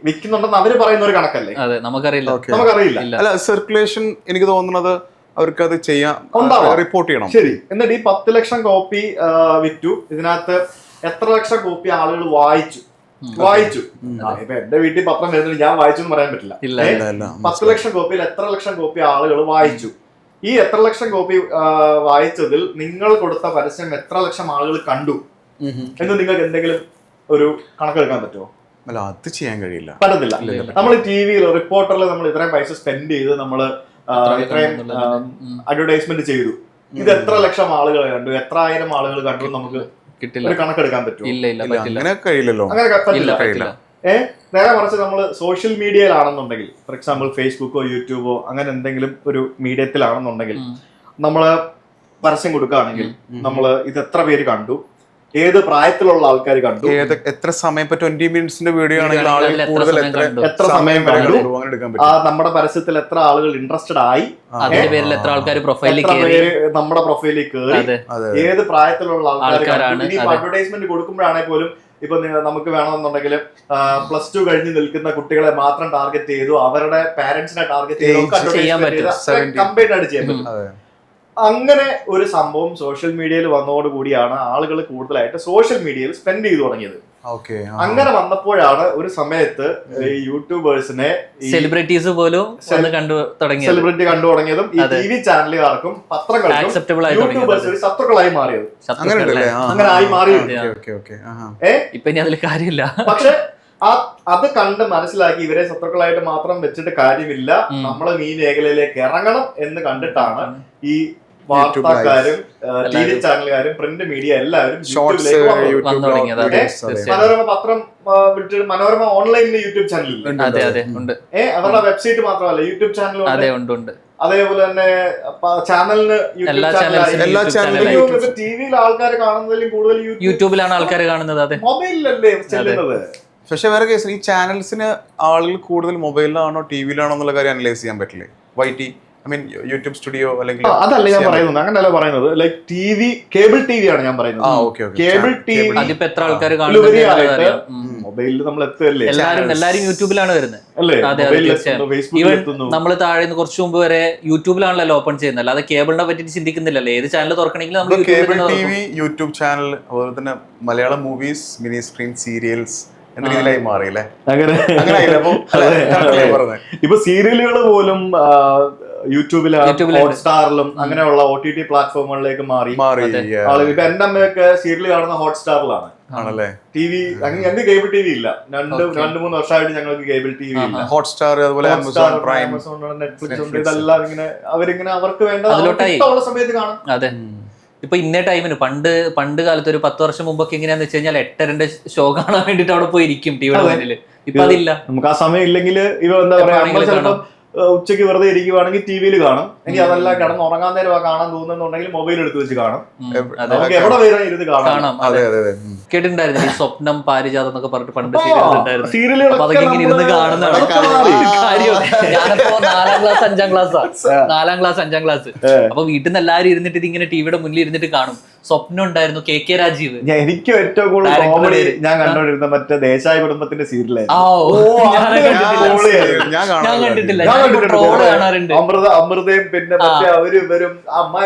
വിൽക്കുന്നുണ്ടെന്ന് അവര് പറയുന്ന ഒരു കണക്കല്ലേ? നമുക്കറിയില്ല. അല്ല, സർക്കുലേഷൻ എനിക്ക് തോന്നുന്നത് അവർക്ക് അത് ചെയ്യാൻ റിപ്പോർട്ട് ചെയ്യണം. ശരി, എന്നിട്ട് ഈ 10 ലക്ഷം കോപ്പി വിറ്റു, ഇതിനകത്ത് എത്ര ലക്ഷം കോപ്പി ആളുകൾ വായിച്ചു. ഇപ്പൊ എന്റെ വീട്ടിൽ പത്രം വരുന്നില്ല, ഞാൻ വായിച്ചു എന്ന് പറയാൻ പറ്റില്ല. 10 ലക്ഷം കോപ്പിയിൽ എത്ര ലക്ഷം കോപ്പി ആളുകൾ വായിച്ചു. ഈ എത്ര ലക്ഷം കോപ്പി വായിച്ചതിൽ നിങ്ങൾ കൊടുത്ത പരസ്യം എത്ര ലക്ഷം ആളുകൾ കണ്ടു എന്ന് നിങ്ങൾക്ക് എന്തെങ്കിലും ഒരു കണക്കെടുക്കാൻ പറ്റുമോ? അല്ല, അത് ചെയ്യാൻ കഴിയില്ല, പറ്റത്തില്ല. നമ്മൾ ടിവിയിൽ റിപ്പോർട്ടറിൽ നമ്മൾ ഇത്രയും പൈസ സ്പെൻഡ് ചെയ്ത് നമ്മൾ ഇത്രയും അഡ്വർടൈസ്മെന്റ് ചെയ്തു, ഇത് എത്ര ലക്ഷം ആളുകൾ കണ്ടു, എത്ര ആയിരം ആളുകൾ കണ്ടു, നമുക്ക് ഒരു കണക്കെടുക്കാൻ പറ്റുമോ? അങ്ങനെ കഴിയില്ലല്ലോ. അങ്ങനെ പറ്റില്ല. നേരെ മറിച്ച് നമ്മൾ സോഷ്യൽ മീഡിയയിലാണെന്നുണ്ടെങ്കിൽ, ഫോർ എക്സാമ്പിൾ ഫേസ്ബുക്കോ യൂട്യൂബോ അങ്ങനെ എന്തെങ്കിലും ഒരു മീഡിയത്തിലാണെന്നുണ്ടെങ്കിൽ നമ്മള് പരസ്യം കൊടുക്കുകയാണെങ്കിൽ നമ്മള് ഇത് എത്ര പേര് കണ്ടു, ഏത് പ്രായത്തിലുള്ള ആൾക്കാർ കണ്ടു, എത്ര സമയം, 20 മിനിറ്റ്സിന്റെ വീഡിയോ ആണെങ്കിൽ എത്ര സമയം കണ്ടു, നമ്മുടെ പരസ്യത്തിൽ എത്ര ആളുകൾ ഇൻട്രസ്റ്റഡ് ആയി, നമ്മുടെ പ്രൊഫൈലിൽ കയറി, ഏത് പ്രായത്തിലുള്ള ആൾക്കാരാണ്. ഇനി അഡ്വർടൈസ്മെന്റ് കൊടുക്കുമ്പോഴാണെങ്കിൽ പോലും ഇപ്പൊ നമുക്ക് വേണമെന്നുണ്ടെങ്കിൽ +2 കഴിഞ്ഞ് നിൽക്കുന്ന കുട്ടികളെ മാത്രം ടാർഗറ്റ് ചെയ്തു, അവരുടെ പാരന്റ്സിനെ ടാർഗറ്റ് ചെയ്തു കമ്പൈൻഡ് ആയിട്ട് ചെയ്യാൻ പറ്റും. അങ്ങനെ ഒരു സംഭവം സോഷ്യൽ മീഡിയയിൽ വന്നതോടുകൂടിയാണ് ആളുകൾ കൂടുതലായിട്ട് സോഷ്യൽ മീഡിയയിൽ സ്പെൻഡ് ചെയ്തു തുടങ്ങിയത്. അങ്ങനെ വന്നപ്പോഴാണ് ഒരു സമയത്ത് ഈ യൂട്യൂബേഴ്സിനെ സെലിബ്രിറ്റീസ് പോലും സെലിബ്രിറ്റി കണ്ടു തുടങ്ങിയതും ഈ TV ചാനലുകാർക്കും പത്രങ്ങൾക്കും യൂട്യൂബേഴ്സ് ഒരു ശത്രുക്കളായി മാറിയത്. അങ്ങനെ ആയി മാറിയത്. കാര്യമില്ല. പക്ഷെ അത് കണ്ട് മനസ്സിലാക്കി ഇവരെ ശത്രുക്കളായിട്ട് മാത്രം വെച്ചിട്ട് കാര്യമില്ല, നമ്മൾ ഈ മേഖലയിലേക്ക് ഇറങ്ങണം എന്ന് കണ്ടിട്ടാണ് ഈ വാർത്താക്കാരും ടി വി ചാനലുകാരും പ്രിന്റ് മീഡിയ എല്ലാവരും ഷോർട്സ് വന്നു തുടങ്ങിയത്. അതെ, മനോരമ പത്രം വിട്ടിട്ട് മനോരമ ഓൺലൈനിൽ യൂട്യൂബ് ചാനലിൽ അതെ അതെ ഉണ്ട്. അവരുടെ വെബ്സൈറ്റ് മാത്രമല്ല യൂട്യൂബ് ചാനലും അതെ ഉണ്ട് ഉണ്ട്. അതേപോലെ തന്നെ ചാനലിന് എല്ലാ ചാനലിലും ടിവിയിൽ ആൾക്കാർ കാണുന്നതിലും കൂടുതൽ യൂട്യൂബിലാണ് ആൾക്കാർ കാണുന്നത്. അതെ, മൊബൈലിലല്ലേ ചെല്ലുന്നത്. പക്ഷെ വേറെ കേസ് ഈ ചാനൽസിന് ആളുകൾ കൂടുതൽ മൊബൈലിലാണോ ടി വിയിലാണോ എന്നുള്ള കാര്യം അനലൈസ് ചെയ്യാൻ പറ്റില്ലേ? വൈറ്റി യൂട്യൂബ് സ്റ്റുഡിയോ അല്ലെങ്കിൽ അതല്ല ഞാൻ പറയുന്നത്, അങ്ങനെയല്ല പറയുന്നത്. ലൈക് ടിവി, കേബിൾ ടിവി ആണ് ഞാൻ പറയുന്നത്. കേബിൾ ടിവി അതിപ്പോ എത്ര ആൾക്കാർ മൊബൈലിൽ നമ്മൾ എത്തുകയല്ലേ, എല്ലാരും യൂട്യൂബിലാണ് വരുന്നത്. അല്ലേ? അതെ, നമ്മൾ താഴെ നിന്ന് കുറച്ച് മുമ്പ് വരെ യൂട്യൂബിലാണല്ലോ ഓപ്പൺ ചെയ്യുന്നത്, അല്ലാതെ കേബിളിനെ പറ്റിട്ട് ചിന്തിക്കുന്നില്ലല്ലോ. ഏത് ചാനൽ തുറക്കണമെങ്കിലും നമ്മൾ കേബിൾ ടിവി, യൂട്യൂബ് ചാനൽ, അതുപോലെ തന്നെ Malayalam movies, mini screen serials എന്ന രീതിയിലായി മാറിയില്ലേ? ഇപ്പൊ സീരിയലുകൾ പോലും യൂട്യൂബിലും ഹോട്ട്സ്റ്റാറിലും അങ്ങനെയുള്ള OTT പ്ലാറ്റ്ഫോമുകളിലേക്ക് മാറി. ആളുകൾ ഇപ്പൊ എന്റെ അമ്മയൊക്കെ സീരിയൽ കാണുന്ന ഹോട്ട്സ്റ്റാറിലാണ്. ആണല്ലേ? ടിവി ഞങ്ങൾക്ക് കേബിൾ ടിവി ഇല്ല. 2-3 വർഷമായിട്ട് ഞങ്ങൾക്ക് കേബിൾ ടിവി ഇല്ല. ഹോട്ട്സ്റ്റാർ, അതുപോലെ ആമസോൺ പ്രൈം, നെറ്റ്ഫ്ലിക്സ് ഉണ്ട്. ഇതെല്ലാം ഇങ്ങനെ അവരിങ്ങനെ അവർക്ക് വേണ്ട സമയത്ത് കാണും. അതെ, ഇപ്പൊ ഇന്ന ടൈമിന് പണ്ട് കാലത്ത് ഒരു 10 വർഷം മുമ്പൊക്കെ എങ്ങനെയാന്ന് വെച്ച് കഴിഞ്ഞാൽ 8:30 ഷോ കാണാൻ വേണ്ടിട്ട് അവിടെ പോയി ഇരിക്കും ടിവിയുടെ മുന്നിൽ. ഇപ്പൊ അതില്ല. നമുക്ക് ആ സമയം ഇല്ലെങ്കിൽ ഇവ എന്താ പറയാ, ഉച്ചയ്ക്ക് വെറുതെ ഇരിക്കുവാണെങ്കിൽ ടിവിയിൽ കാണും. ഇനി അതെല്ലാം കിടന്ന് ഉറങ്ങാൻ നേരം കാണാൻ തോന്നുന്നുണ്ടെങ്കിൽ മൊബൈൽ എടുത്ത് വെച്ച് കാണും. നമുക്ക് എവിടെ വേറെ ഇരുന്ന് കാണാം. കേട്ടിട്ടുണ്ടായിരുന്നു ഈ സ്വപ്നം പാരിജാതം എന്നൊക്കെ പറഞ്ഞിട്ട് പണ്ട് സീരിയൽ സീരിയലുകൾ അതൊക്കെ ഇങ്ങനെ ഇരുന്ന് കാണുന്നതാണ് കാര്യം. ഞാനിപ്പോ 4ാം ക്ലാസ് 5ാം ക്ലാസ്സാ, 4ാം ക്ലാസ് 5ാം ക്ലാസ്. അപ്പൊ വീട്ടിൽ നിന്ന് എല്ലാവരും ഇരുന്നിട്ട് ഇതിങ്ങനെ ടിവിയുടെ മുന്നിൽ ഇരുന്നിട്ട് കാണും. സ്വപ്നം ഉണ്ടായിരുന്നു, KK രാജീവ്. എനിക്ക് ഏറ്റവും കൂടുതൽ കോമഡി ഞാൻ കണ്ടോണ്ടിരുന്ന മറ്റേ ദേശായ കുടുംബത്തിന്റെ സീരിയലായിരുന്നു. ഞാൻ കണ്ടിട്ടില്ല, ട്രോള് കാണാറുണ്ട്. അമൃതയും പിന്നെ മറ്റേ അവരും ഇവരും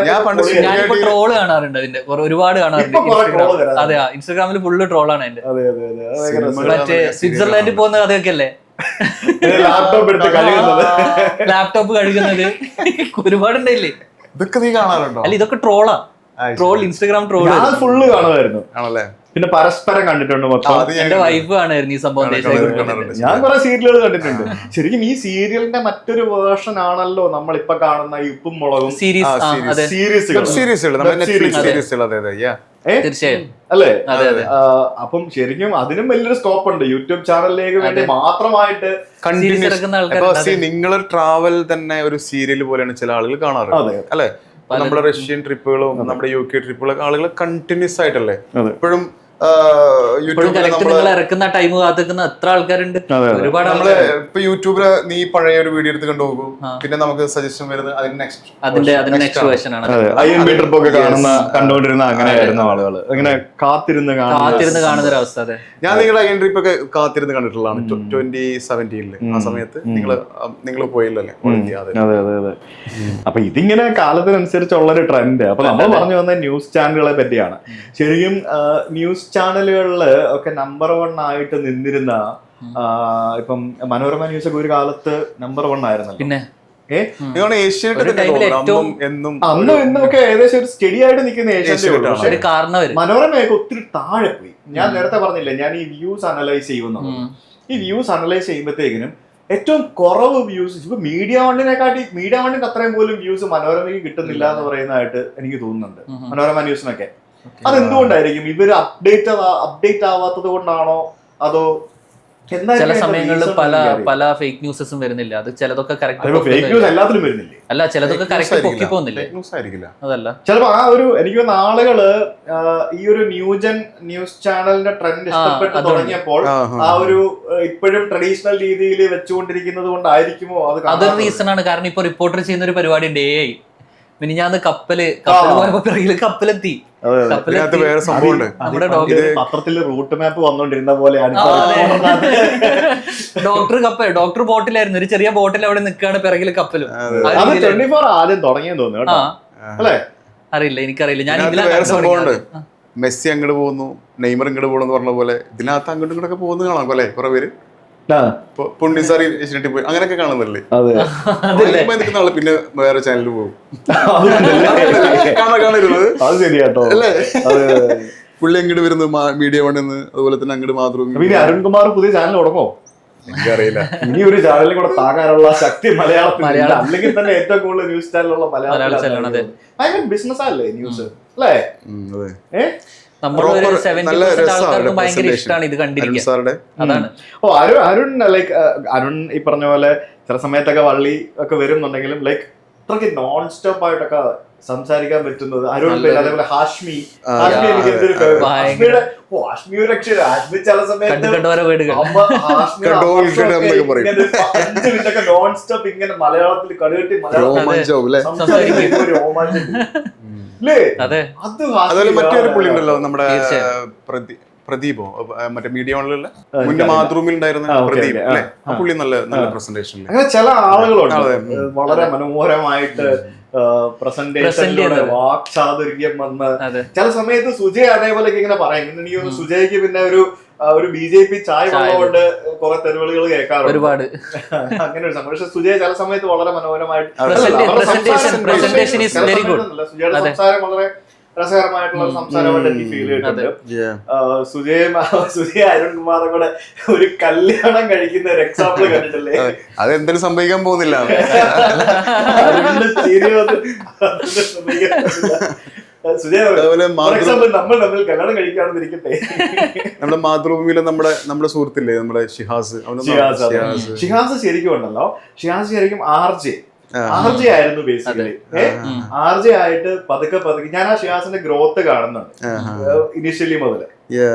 ഞാനിപ്പോ ട്രോള് കാണാറുണ്ട്, അതിന്റെ ഒരുപാട് കാണാറുണ്ട്. അതെ, ഇൻസ്റ്റാഗ്രാമിൽ ഫുള്ള് ട്രോളാണ് അതിന്റെ. മറ്റേ സ്വിറ്റ്സർലാൻഡിൽ പോകുന്ന കഥയൊക്കെ അല്ലേ, ലാപ്ടോപ്പ് കഴുകുന്നത് ഒരുപാടുണ്ടല്ലേ? ഇതൊക്കെ നീ കാണാറുണ്ടോ? അല്ല, ഇതൊക്കെ ട്രോളാ. ട്രോൾ, ഇൻസ്റ്റാഗ്രാം ട്രോൾ ഫുള്ള് കാണുമായിരുന്നു. ആണല്ലേ? പിന്നെ പരസ്പരം കണ്ടിട്ടുണ്ട് മൊത്തം. എന്റെ വൈഫ് കാണായിരുന്നു ഈ സംഭവം. ഞാൻ കുറെ സീരിയലുകൾ കണ്ടിട്ടുണ്ട്. ശരിക്കും ഈ സീരിയലിന്റെ മറ്റൊരു വേർഷൻ ആണല്ലോ നമ്മളിപ്പൊ കാണുന്ന ഈ ഉപ്പും മുളകും സീരീസുകൾ. തീർച്ചയായും അല്ലേ? അപ്പം ശരിക്കും അതിനും വലിയൊരു സ്കോപ്പ് ഉണ്ട്. യൂട്യൂബ് ചാനലിലേക്ക് വേണ്ടി മാത്രമായിട്ട് നിങ്ങളൊരു ട്രാവൽ തന്നെ ഒരു സീരിയൽ പോലെയാണ് ചില ആളുകൾ കാണാറ്, അല്ലെ? നമ്മുടെ റഷ്യൻ ട്രിപ്പുകളും നമ്മുടെ UK ട്രിപ്പുകളൊക്കെ ആളുകൾ കണ്ടിന്യൂസ് ആയിട്ടല്ലേ ഇപ്പോഴും ഇറക്കുന്ന ടൈം കാത്തിക്കുന്ന എത്ര ആൾക്കാരുണ്ട്. ഒരുപാട് നമ്മള് ഇപ്പൊ യൂട്യൂബില് നീ പഴയ ഒരു വീഡിയോ എടുത്ത് കണ്ടുപോകും, പിന്നെ നമുക്ക് സജഷൻ വരുന്നത് അതിന്റെ നെക്സ്റ്റ് വേർഷൻ ആണ്. കണ്ടുകൊണ്ടിരുന്ന അങ്ങനെയായിരുന്ന ആളുകൾ ഇങ്ങനെ കാത്തിരുന്ന് കാണുന്ന ഒരു അവസ്ഥ. അതെ, ഞാൻ നിങ്ങളുടെ അയ്യൻ ട്രിപ്പ് ഒക്കെ കാത്തിരുന്ന് കണ്ടിട്ടുള്ളതാണ് 2017 ആ സമയത്ത്. നിങ്ങൾ പോയില്ലല്ലേ? അതെ അതെ അതെ. അപ്പൊ ഇതിങ്ങനെ കാലത്തിനനുസരിച്ചുള്ള ഒരു ട്രെൻഡ്. അപ്പൊ നമ്മൾ പറഞ്ഞു വന്ന ന്യൂസ് ചാനലുകളെ പറ്റിയാണ്. ശരിക്കും ന്യൂസ് ചാനലുകളില് ഒക്കെ നമ്പർ 1 ആയിട്ട് നിന്നിരുന്ന ഇപ്പം മനോരമ ന്യൂസ് ഒക്കെ ഒരു കാലത്ത് നമ്പർ 1 ആയിരുന്നല്ലോ. പിന്നെ അന്നും ഇന്നൊക്കെ ഏകദേശം ഒരു സ്റ്റഡി ആയിട്ട് നിൽക്കുന്ന ഏഷ്യാനെറ്റ്. മനോരമയൊക്കെ ഒത്തിരി താഴെ പോയി. ഞാൻ നേരത്തെ പറഞ്ഞില്ലേ, ഞാൻ ഈ വ്യൂസ് അനലൈസ് ചെയ്യുന്നു. ഈ വ്യൂസ് അനലൈസ് ചെയ്യുമ്പോഴത്തേക്കിനും ഏറ്റവും കുറവ് വ്യൂസ് ഇപ്പൊ മീഡിയ വണ്ണിന്റെ അത്രയും പോലും വ്യൂസ് മനോരമയ്ക്ക് കിട്ടുന്നില്ല എന്ന് പറയുന്നതായിട്ട് എനിക്ക് തോന്നുന്നുണ്ട്. മനോരമ ന്യൂസിനൊക്കെ അതെന്തുകൊണ്ടായിരിക്കും? ഇവര് അപ്ഡേറ്റ് ആവാത്തത് കൊണ്ടാണോ അതോ ചില സമയങ്ങളിൽ പല ഫേക്ക് ന്യൂസസും വരുന്നില്ല. അത് ചിലതൊക്കെ എല്ലാത്തിലും വരുന്നില്ലേ? അല്ല, ചിലതൊക്കെ കറക്റ്റ് പൊക്കി പോകുന്നില്ല. അതല്ല, ചിലപ്പോ ആ ഒരു എനിക്ക് തോന്നുന്ന ആളുകള് ഈ ഒരു ന്യൂജൻ ന്യൂസ് ചാനലിന്റെ ട്രെൻഡ് ഇഷ്ടപ്പെട്ട് തുടങ്ങിയപ്പോൾ ആ ഒരു ഇപ്പോഴും ട്രഡീഷണൽ രീതിയിൽ വെച്ചുകൊണ്ടിരിക്കുന്നത് കൊണ്ടായിരിക്കുമോ? അതൊരു റീസൺ ആണ്. കാരണം ഇപ്പൊ റിപ്പോർട്ടർ ചെയ്യുന്ന ഒരു പരിപാടി ഉണ്ട് AI. മിനിഞ്ഞാന്ന് കപ്പല് പോയപ്പോ പിറകില് കപ്പലെത്തി. വേറെ സംഭവമുണ്ട്, പത്രത്തില് റൂട്ട് മാപ്പ് വന്നോണ്ടിരുന്ന പോലെയാണ്. ഡോക്ടർ ബോട്ടിലായിരുന്നു, ഒരു ചെറിയ ബോട്ടിൽ അവിടെ നിൽക്കുകയാണ്, പിറകില് കപ്പലും. 24 ആദ്യം തുടങ്ങിയെന്ന് തോന്നുന്നു അല്ലേ? അറിയില്ല, എനിക്കറിയില്ല. ഞാൻ വേറെ സംഭവമുണ്ട്. മെസ്സി അങ്ങോട്ട് പോകുന്നു, നെയ്മർ ഇങ്ങോട്ട് പോകണമെന്ന് പറഞ്ഞ പോലെ ഇതിനകത്ത് അങ്ങോട്ടും ഇങ്ങോട്ടൊക്കെ പോകുന്നത് കാണാം അല്ലേ? കുറെ പേര് പുണ്ണിസാറി പോയി അങ്ങനെയൊക്കെ കാണുന്നല്ലേ? നിൽക്കുന്ന ആള് പിന്നെ വേറെ ചാനലിൽ പോകും. അത് ശരിയാട്ടോ അല്ലേ? പുള്ളി അങ്ങോട്ട് വരുന്നു മീഡിയ വണ്ണിന്ന്, അതുപോലെ തന്നെ അങ്ങോട്ട് മാത്രം. അരുൺകുമാർ പുതിയ ചാനൽ തുടങ്ങോ? എനിക്കറിയില്ല. ഇനി ഒരു ചാനലിൽ കൂടെ താങ്ങാനുള്ള ശക്തി മലയാളത്തിൽ അല്ലെങ്കിൽ തന്നെ ഏറ്റവും കൂടുതൽ ന്യൂസ് ചാനലുള്ള ഭയങ്കര ബിസിനസ്സല്ലേ ന്യൂസ് അല്ലേ? നമ്മളൊരു 70% ആൾക്കാർക്ക് ഭയങ്കര ഇഷ്ടമാണ് ഇത് കണ്ടിരിക്കാൻ. അതാണ്. അരുൺ ലൈക്ക് അരുൺ ഈ പറഞ്ഞ പോലെ ചില സമയത്തൊക്കെ വള്ളി ഒക്കെ വരുന്നുണ്ടെങ്കിലും ലൈക്ക് അത്രയ്ക്ക് നോൺ സ്റ്റോപ്പ് ആയിട്ടൊക്കെ സംസാരിക്കാൻ പറ്റുന്നത് അരുൺ. അതേപോലെ ഹാഷ്മി എനിക്ക് എന്തൊരു ഹാഷ്മി ഒരു രക്ഷ. ഹാഷ്മി ചില സമയത്ത് 5 മിനിറ്റൊക്കെ നോൺ സ്റ്റോപ്പ് ഇങ്ങനെ മലയാളത്തിൽ കടുകെട്ടി അതുപോലെ മറ്റൊരു പുള്ളി ഉണ്ടല്ലോ നമ്മുടെ പ്രദീപോ മറ്റേ മീഡിയ വണ്ണിലുള്ള മുന്നേ മാതൃഭൂമിയിൽ ഉണ്ടായിരുന്ന പ്രദീപ് അല്ലെ? ആ പുള്ളി നല്ല പ്രസന്റേഷൻ. അങ്ങനെ ചില ആളുകളുണ്ട് വളരെ മനോഹരമായിട്ട് പ്രസന്റേഷനിലൂടെ വാക്ചാതുര്യം വന്ന് ചില സമയത്ത് സുജയ് അതേപോലെ ഇങ്ങനെ പറയും. എനിക്ക് സുജയ്ക്ക് പിന്നെ ഒരു BJP ചായ ഉള്ളതുകൊണ്ട് കുറെ തെരുവുകൾ കേൾക്കാറുണ്ട് ഒരുപാട്. അങ്ങനെ ഒരു സംഭവം. പക്ഷെ സുജയ് ചില സമയത്ത് വളരെ മനോഹരമായിട്ട് സുജയുടെ സംസാരം വളരെ രസകരമായിട്ടുള്ള സംസാരമായിട്ട് എനിക്ക് ഫീൽ ചെയ്തിട്ടുണ്ട്. സുജയ് അരുൺകുമാറും കൂടെ ഒരു കല്യാണം കഴിക്കുന്ന ഒരു എക്സാമ്പിൾ കണ്ടിട്ടില്ലേ? അതെന്തായാലും സംഭവിക്കാൻ പോകുന്നില്ല. നമ്മൾ തമ്മിൽ കല്യാണം കഴിക്കാണെന്നിരിക്കട്ടെ. നമ്മുടെ മാതൃഭൂമിയിലെ നമ്മുടെ സുഹൃത്തില്ലേ നമ്മുടെ ഷിഹാസ് ശരിക്കും ഉണ്ടല്ലോ. ഷിഹാസ് ശരിക്കും ആർജെ ആയിരുന്നു ബേസിക്കലി. ആർജെ ആയിട്ട് പതുക്കെ ഞാൻ ആ ഷിഹാസിന്റെ ഗ്രോത്ത് കാണുന്നുണ്ട് ഇനീഷ്യലി മുതല്.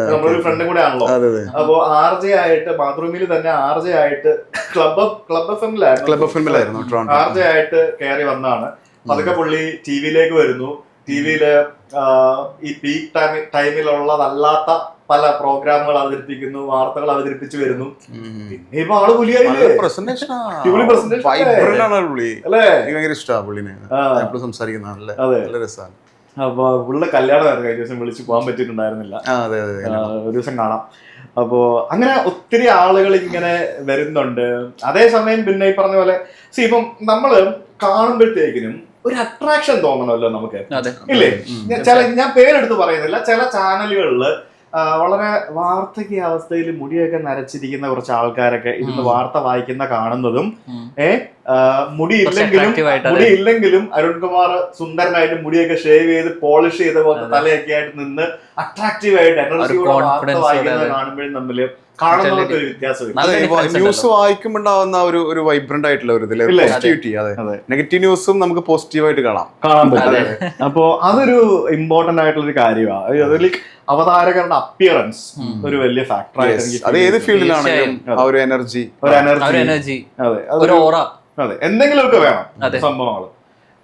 നമ്മളൊരു ഫ്രണ്ടും കൂടെ ആണല്ലോ. അപ്പൊ ആർജെ ആയിട്ട് മാതൃഭൂമിയിൽ തന്നെ ആർജെ ആയിട്ട് ക്ലബ് എഫ്എമ്മിലായിരുന്നു ആർജെ ആയിട്ട് കയറി വന്നാണ്. പതുക്കെ പുള്ളി ടിവിയിലേക്ക് വരുന്നു. ടിവിയില് ഈ പീക്ക് ടൈമിലുള്ളതല്ലാത്ത പല പ്രോഗ്രാമുകൾ അവതരിപ്പിക്കുന്നു, വാർത്തകൾ അവതരിപ്പിച്ചു വരുന്നു. പിന്നെ ഇപ്പൊ ആള് പുലിയായില്ലേ? അപ്പൊ പുള്ളിയുടെ കല്യാണമായിരുന്നു കഴിഞ്ഞ ദിവസം. വിളിച്ചു പോകാൻ പറ്റിയിട്ടുണ്ടായിരുന്നില്ല. ഒരു ദിവസം കാണാം. അപ്പോ അങ്ങനെ ഒത്തിരി ആളുകൾ ഇങ്ങനെ വരുന്നുണ്ട്. അതേസമയം പിന്നെ ഈ പറഞ്ഞ പോലെ ഇപ്പം നമ്മള് കാണുമ്പോഴത്തേക്കിനും ഒരു അട്രാക്ഷൻ തോന്നണമല്ലോ നമുക്ക്, ഇല്ലേ? ഞാൻ പേരെടുത്ത് പറയുന്നില്ല. ചില ചാനലുകളില് വളരെ വാർദ്ധക്യ അവസ്ഥയിൽ മുടിയൊക്കെ നരച്ചിരിക്കുന്ന കുറച്ച് ആൾക്കാരൊക്കെ ഇരുന്ന് വാർത്ത വായിക്കുന്ന കാണുന്നതും മുടിയില്ലെങ്കിലും അരുൺകുമാർ സുന്ദരനായിട്ട് മുടിയൊക്കെ ഷേവ് ചെയ്ത് പോളിഷ് ചെയ്ത പോലെ തലയൊക്കെ ആയിട്ട് നിന്ന് അട്രാക്റ്റീവ് ആയിട്ട് എനർജിയോടെ വാർത്ത വായിക്കുന്നത് കാണുമ്പോഴും തമ്മില് കാണുന്നതൊക്കെ ഒരു വ്യത്യാസം. ന്യൂസ് വായിക്കുമ്പോണ്ടാവുന്ന ഒരു വൈബ്രന്റ് ആയിട്ടുള്ള ഒരു പോസിറ്റിവിറ്റി. അതെ, നെഗറ്റീവ് ന്യൂസും നമുക്ക് പോസിറ്റീവായിട്ട് കാണാൻ പറ്റും. അപ്പോ അതൊരു ഇമ്പോർട്ടന്റ് ആയിട്ടുള്ള ഒരു കാര്യമാണ്. അതിൽ അവതാരകരുടെ അപ്പിയറൻസ് ഒരു വലിയ ഫാക്ടർ ആയിട്ട്. അത് ഏത് ഫീൽഡിലാണെങ്കിലും ഒരു എനർജി അതെ എന്തെങ്കിലുമൊക്കെ വേണം സംഭവങ്ങൾ.